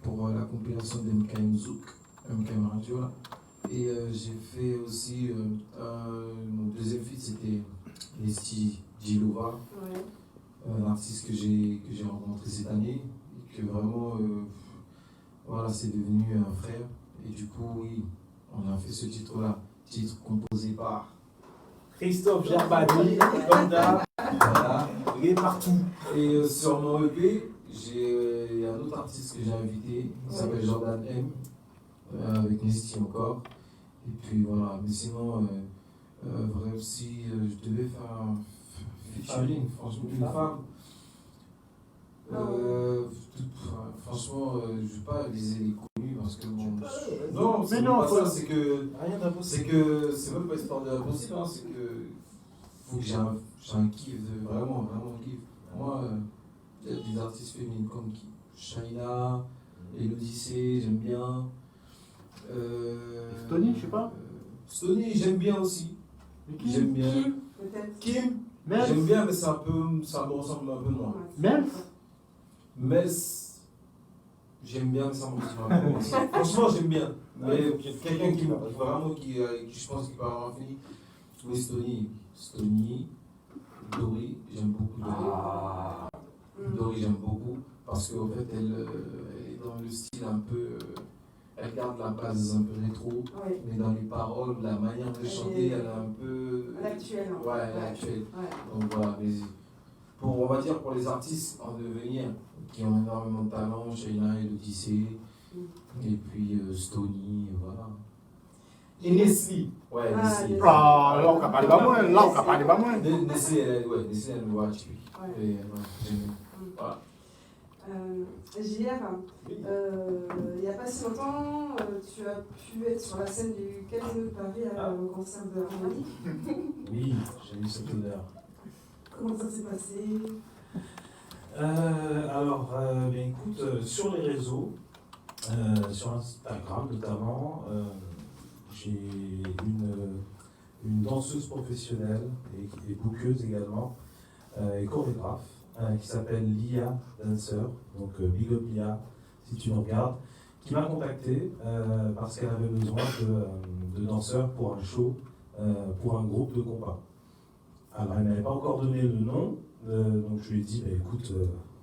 pour la compilation d'MKM Zouk, MKM Radio là. Et j'ai fait aussi mon deuxième feat, c'était Nesty Gilova, un artiste que j'ai rencontré cette année et que vraiment voilà, c'est devenu un frère. Et du coup, oui, on a fait ce titre-là, titre composé par Christophe Gerbani, comme d'hab. Voilà. Il est partout. Et sur mon EP, j'ai un autre artiste que j'ai invité, il s'appelle Jordan M, avec Nesty encore. Et puis voilà, mais sinon, vrai aussi, je devais faire un featuring, franchement, une femme. Franchement, je ne vais pas viser les connus parce que bon. Non, c'est pas ça, c'est que. C'est que c'est même pas histoire de l'impossible, hein, c'est que. Faut que j'ai un kiff, vraiment un kiff. Moi, il y a des artistes féminines comme Shaina, Elodie, j'aime bien. Stony, je sais pas. Stony, j'aime bien aussi. J'aime bien. Kim, j'aime bien, mais ça me ressemble un peu moins. Mels, j'aime bien, mais ça me ressemble un peu moins. Franchement, j'aime bien. Mais quelqu'un qui vraiment, qui je pense qu'il peut avoir fini. Oui, Stony, Dory, j'aime beaucoup Dory. Dory, j'aime beaucoup. Parce qu'en fait, elle est dans le style un peu. Elle garde la base un peu rétro, mais dans les paroles, la manière de chanter, elle est un peu. Elle est actuelle. Ouais, elle est actuelle. Donc voilà, mais on va dire pour les artistes en devenir, qui ont énormément de talent, Shaina et Odyssey, et puis Stony, voilà. Et Nestlé. Ouais, Nestlé. Ah, là, on va parler pas moins. Nestlé, elle me voit tuer. Et voilà, j'aime bien. Voilà. JR, il n'y a pas si longtemps, tu as pu être sur la scène du Casino de Paris au concert de Harmonie. Oui, j'ai eu cet honneur. Comment ça s'est passé? Alors, écoute, sur les réseaux, sur Instagram notamment, j'ai une danseuse professionnelle et bookeuse également, et chorégraphe, qui s'appelle Lia Dancer, donc Big Up Lia, si tu nous regardes, qui m'a contacté parce qu'elle avait besoin de danseurs pour un show, pour un groupe de compas. Alors elle n'avait pas encore donné le nom, donc je lui ai dit, écoute,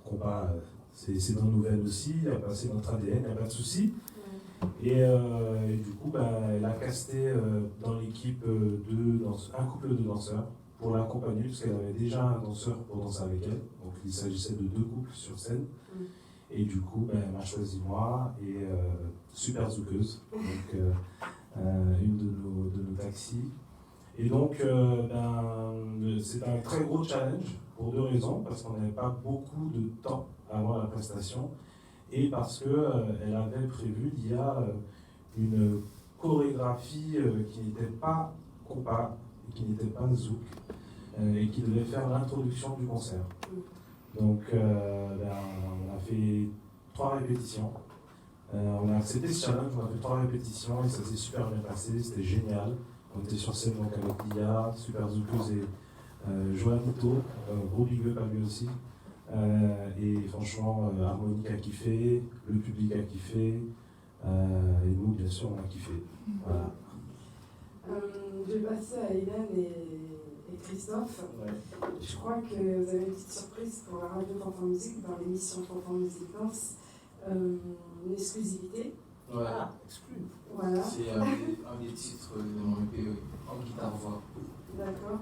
compas, c'est dans nos veines aussi, c'est notre ADN, il n'y a pas de souci. Et du coup, elle a casté dans l'équipe un couple de danseurs pour l'accompagner, parce qu'elle avait déjà un danseur pour danser avec elle. Donc il s'agissait de 2 couples sur scène. Et du coup, elle m'a choisi moi et super zoukeuse, donc une de nos taxis. Et donc, c'est un très gros challenge pour 2 raisons, parce qu'on n'avait pas beaucoup de temps avant la prestation et parce qu'elle avait prévu il y a une chorégraphie qui n'était pas compas, qui n'était pas zouk, et qui devait faire l'introduction du concert. Donc, on a fait 3 répétitions. On a accepté ce challenge, on a fait 3 répétitions et ça s'est super bien passé, c'était génial. On était sur scène donc avec Lia, super zoukeuse et Joël Moutot, gros big up à lui aussi. Et franchement, Harmonique a kiffé, le public a kiffé, et nous, bien sûr, on a kiffé. Voilà. Je vais passer à Hélène et Christophe. Je crois que vous avez une petite surprise pour la radio Fanfan Musique, dans l'émission Fanfan Musique Danse, une exclusivité. Ouais, exclu. Voilà. C'est un des titres de mon EP, en guitare-voix. D'accord.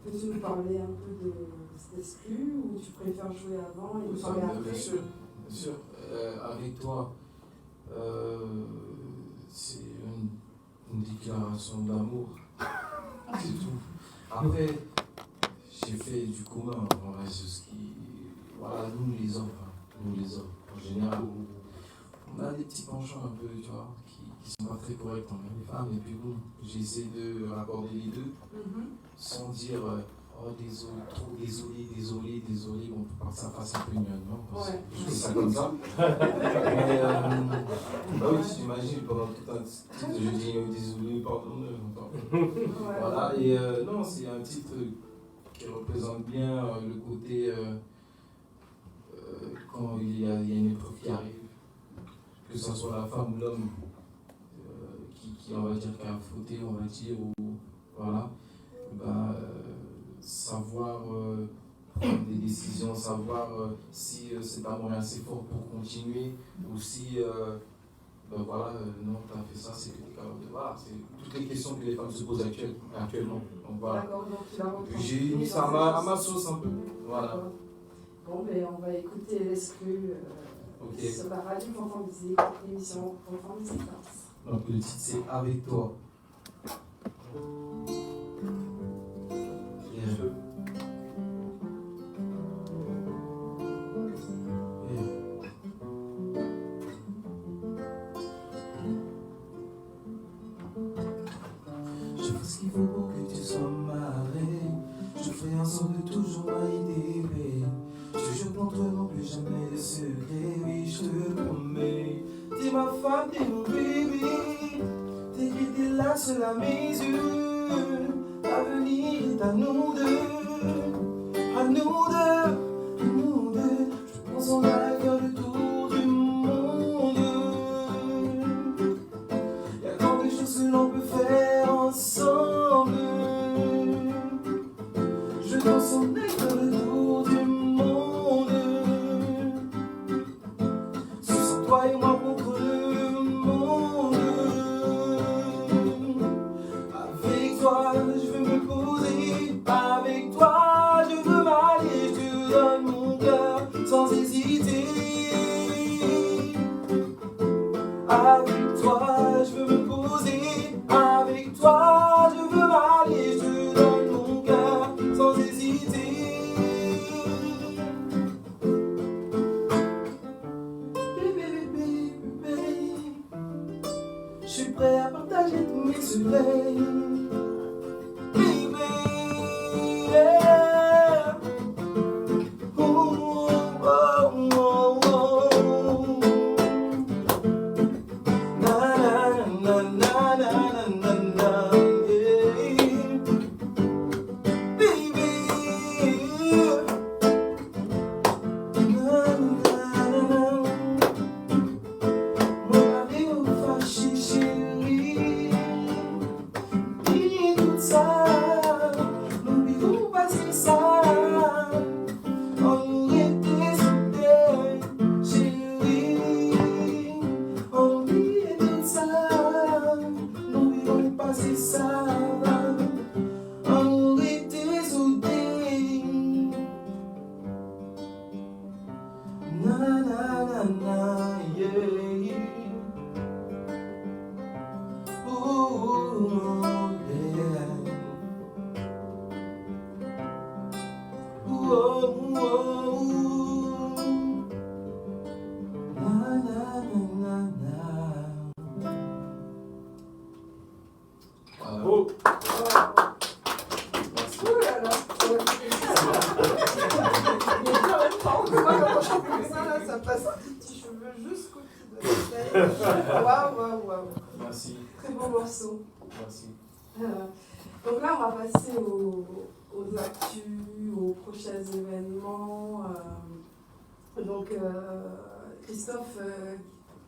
Peux-tu nous parler un peu de cet exclus ou tu préfères jouer avant et parler après? Bien sûr, bien sûr. Avec toi, c'est une déclaration d'amour. C'est tout. Après, j'ai fait du commun. Voilà, c'est ce qui. Voilà, nous les hommes, en général, on a des petits penchants un peu, tu vois, qui sont pas très corrects envers les femmes. Et puis bon, j'ai essayé de raccorder les deux, sans dire oh désolé, bon, pour pas que ça fasse un peu gnangnan, parce que je fais ça comme ça. Mais bah oui, j'imagine pendant tout un titre, je dis désolé, pardon. Voilà, et non, c'est un titre qui représente bien le côté quand il y a une épreuve qui arrive, que ce soit la femme ou l'homme qui on va dire qui a fauté, on va dire, ou voilà, bah, savoir prendre des décisions, savoir si c'est un moyen assez fort pour continuer, ou si ben voilà, non, tu as fait ça, c'est que tu es capable de. Voilà, c'est toutes les questions que les femmes se posent actuellement. Donc voilà. D'accord, donc tu l'as repris. J'ai mis ça à ma sauce un peu. Voilà. Bon, ben on va écouter l'exclu sur la radio Fanfan Musique, l'émission Fanfan Musique Danse. Donc le titre c'est Avec toi. Je fais ce qu'il faut pour que tu sois marré. Je fais en sorte de toujours m'aider. Je te jure contre non plus jamais de secret. Oui, je te promets. T'es ma femme, t'es mon bébé. T'es qui t'es là seul à mes yeux. L'avenir est à nous deux. À nous deux. À nous deux. Je pense on a faire le tour du monde. Y'a tant de choses que l'on peut faire ensemble. Je pense on a faire le tour du monde. Ce sont toi et moi contre le monde. Avec toi, je veux me poser. Avec toi, je veux m'allier. Je te donne mon cœur sans hésiter. Avec toi, je veux me poser. Avec toi, je veux m'allier. Je te donne mon cœur sans hésiter. Bébé, bébé, bébé, je suis prêt à partager tous mes secrets. Bébé, yeah. Oh, oh, oh, oh. Na na na na na na na, yeah. Baby, na na na na. Mon mari au fâché chérie. Dis tout ça, n'oublions pas c'est ça. On nous était soudés, chérie. On oublie tout ça, n'oublions pas c'est ça. On nous était soudés. Na na na na, yeah. Ooh, yeah. Ooh, ooh. Na na na na. Bravo. Ouh là là, moi quand je chante comme ça, là, ça passe des petits cheveux jusqu'au pied de la tête. Waouh, waouh, waouh. Merci. Très beau morceau. Merci. Donc là, on va passer aux actus, aux prochains événements. Donc, Christophe,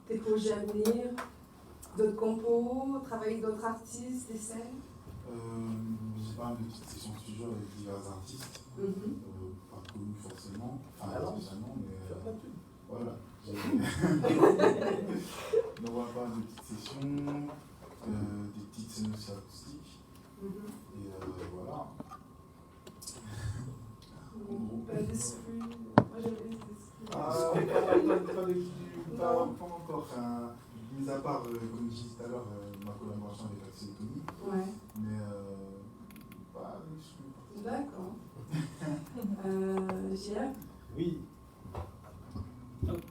tes projets à venir, d'autres compos, travailler avec d'autres artistes, des scènes? J'ai pas mal de petites sessions studio avec divers artistes, pas connus forcément, enfin spécialement, mais voilà. Donc on va pas de petites sessions, des petites scènes aussi acoustiques, et voilà. Pas d'exclus. Moi j'avais des exclus. Ah, pas encore. Enfin, mis à part, comme je disais tout à l'heure, ma collaboration avec Axel et Tony. Ouais. Mais pas exclu. D'accord. Gilles? Oui. Hop.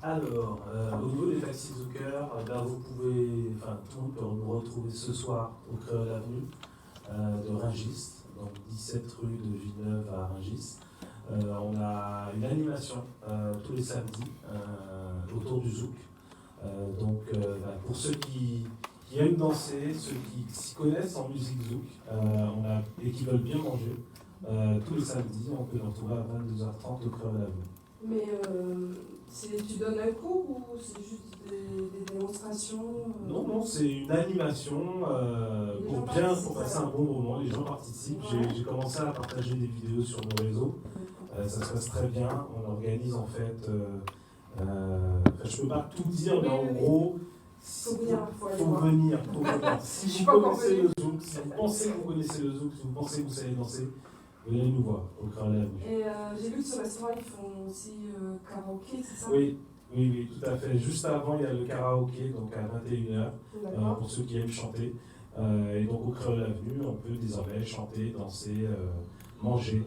Alors, au niveau des Taxi Zucker, vous pouvez, enfin tout le monde peut nous retrouver ce soir au Créole Avenue de Rungis, donc 17 rue de Villeneuve à Rungis. On a une animation tous les samedis autour du zouk. Pour ceux qui aiment danser, ceux qui s'y connaissent en musique zouk et qui veulent bien manger, tous les samedis, on peut nous retrouver à 22h30 au Créole Avenue. Mais tu donnes un cours ou c'est juste des démonstrations Non, c'est une animation pour passer un bon moment. Les gens participent. J'ai commencé à partager des vidéos sur nos réseaux. Ça se passe très bien. On organise en fait. Je ne peux pas tout dire, mais en gros, faut venir. Si vous connaissez le zouk, si vous pensez que vous connaissez le zouk, si vous pensez que vous savez danser, venez nous voir au Créole Avenue. Et j'ai vu que sur restaurant, ils font aussi karaoké, c'est ça? Oui, tout à fait. Juste avant, il y a le karaoké, donc à 21h, pour ceux qui aiment chanter. Et donc au Créole Avenue, on peut désormais chanter, danser, manger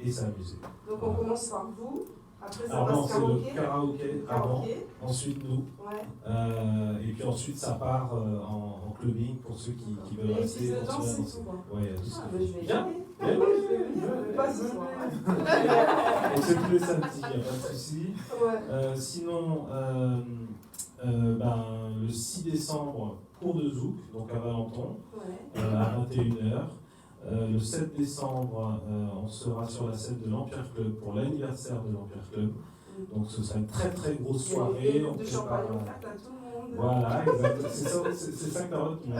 et s'amuser. Donc on commence par vous, après ça Alors passe non, c'est le karaoké avant, ensuite nous. Ouais. Et puis ensuite ça part en clubbing pour ceux qui veulent rester. Et puis danse et tout. Ouais, il y a tout ce que je vais bien. Je vais venir, pas ce soir. Et c'est tous les samedis, il n'y a pas de souci. Ouais. Sinon, le 6 décembre, cours de zouk, donc à Valenton, à 21h. Le 7 décembre, on sera sur la scène de l'Empire Club pour l'anniversaire de l'Empire Club. Donc ce sera une très très grosse soirée. On prépare à tout le monde. Voilà, exactement. C'est ça que t'as retenu.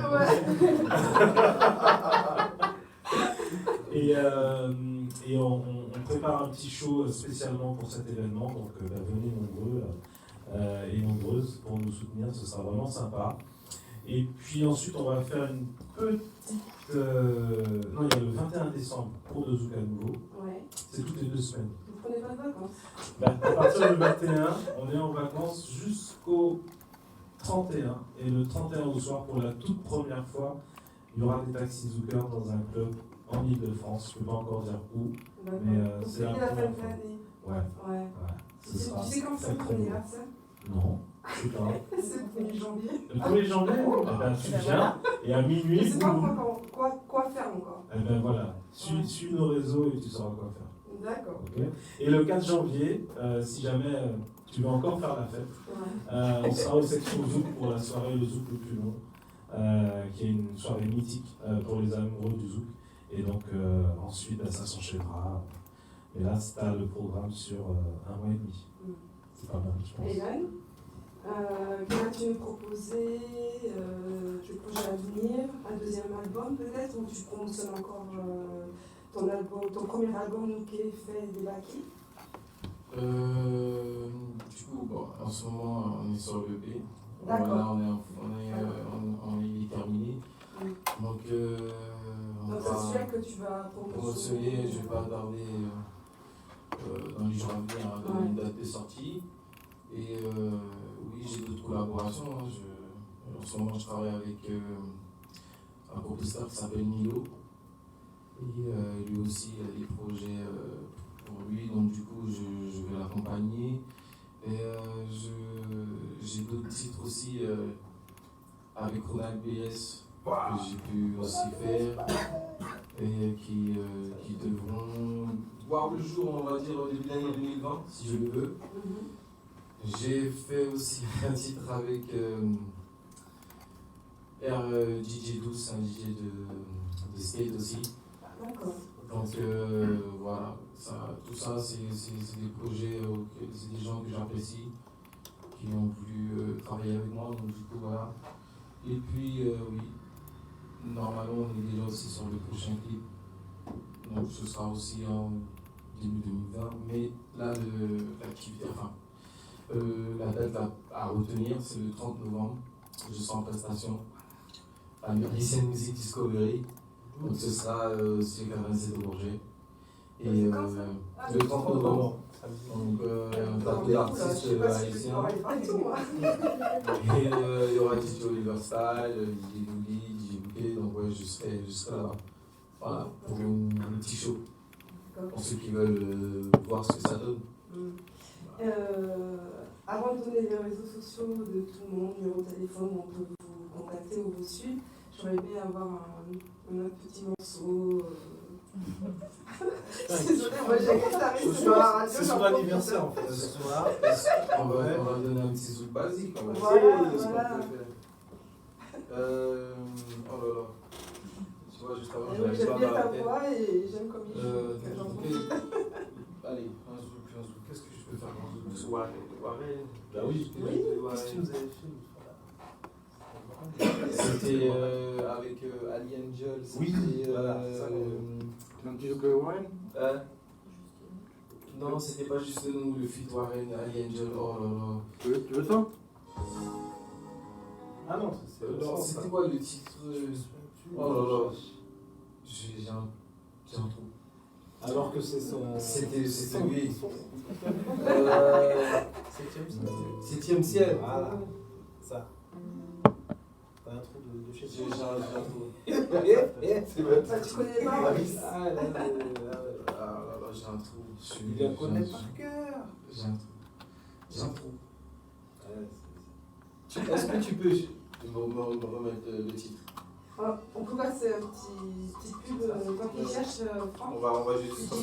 Et on prépare un petit show spécialement pour cet événement. Donc venez nombreux et nombreuses pour nous soutenir, ce sera vraiment sympa. Et puis ensuite, on va faire une petite. Non, il y a le 21 décembre, cours de zouk à nouveau. Ouais. C'est toutes les 2 semaines. Vous prenez pas de vacances? À partir du 21, on est en vacances jusqu'au 31. Et le 31 au soir, pour la toute première fois, il y aura des taxis zoukers dans un club en Ile-de-France. Je ne peux pas encore dire où. Mais c'est la première fois. Ouais. Tu sais quand c'est ton anniversaire? Non, je sais pas. C'est le 1er janvier. Le 1er janvier, tu viens et à minuit. Je sais pas quoi faire encore. Voilà, suis nos réseaux et tu sauras quoi faire. D'accord. Okay. Et le 4 janvier, si jamais tu veux encore faire la fête, on sera au Section Zouk pour la soirée Le Zouk le plus long, qui est une soirée mythique pour les amoureux du Zouk. Et donc ensuite, ça s'enchaînera. Et là, c'est le programme sur 1 mois et demi. C'est pas mal, je pense. Hélène, qu'as-tu nous proposé du projet à venir? Un deuxième album peut-être? Ou tu promotionnes encore ton premier album qui est fait des Baki? Du coup, en ce moment, on est sur le EP. D'accord. Là, on est terminé. Donc, on c'est va celui que tu vas promotionner. Je vais pas tarder dans les jours à venir à donner une date de sortie. Et oui, j'ai d'autres collaborations. En ce moment, je travaille avec un compositeur qui s'appelle Milo. Et lui aussi, il a des projets pour lui. Donc, du coup, je vais l'accompagner. Et j'ai d'autres titres aussi avec Ronald BS que j'ai pu aussi faire et qui devront voir le jour, on va dire, au début de l'année 2020, si je le veux. J'ai fait aussi un titre avec DJ Douce, un DJ de skate aussi. Donc voilà, tout ça c'est des projets, c'est des gens que j'apprécie, qui ont voulu travailler avec moi, donc du coup voilà. Et puis oui, normalement on est déjà aussi sur le prochain clip, donc ce sera aussi en début 2020, mais là l'activité, la date à retenir, c'est le 30 novembre. Je serai en prestation à Musician Music Discovery. Donc ce sera aussi le 27 au Bourget. Et C'est quand ça? le 30 novembre. Donc, un plateau d'artistes haïtiens. Et il y aura DJ Oliver Style, DJ Douli, DJ Bouquet, donc ouais, je serai là. Voilà, pour un petit show. Pour ceux qui veulent voir ce que ça donne. Avant de donner les réseaux sociaux de tout le monde, numéro de téléphone où on peut vous contacter ou vous suivre, j'aurais aimé avoir un autre petit morceau. Désolée, moi j'ai guitariste sur la radio. C'est son anniversaire en fait ce soir. On va donner un petit zouk basique. Voilà. Oh là là. Tu vois, juste avant, je J'aime bien ta voix et j'aime comme il joue. Allez, un zouk. Qu'est-ce que je peux faire en zouk? Soirée. Bah oui. Qu'est-ce que tu nous avais fait? C'était avec Ali Angel. Oui, voilà. Un petit zouk Warren? Non, c'était pas juste nous, le feat Warren, Ali Angel. Oh là là. Tu veux ça? Ah non, c'était quoi le titre? Oh là là. J'ai un trou. Alors que c'est son. C'était lui. 7ème ciel. Voilà. Ça. T'as un trou de chez toi. J'ai un trou. Tu connais pas? J'ai un trou. Il la connaît par cœur. J'ai un trou. Est-ce que tu peux me remettre le titre? On peut passer un petit pub quand il cherche Franck. On va juste.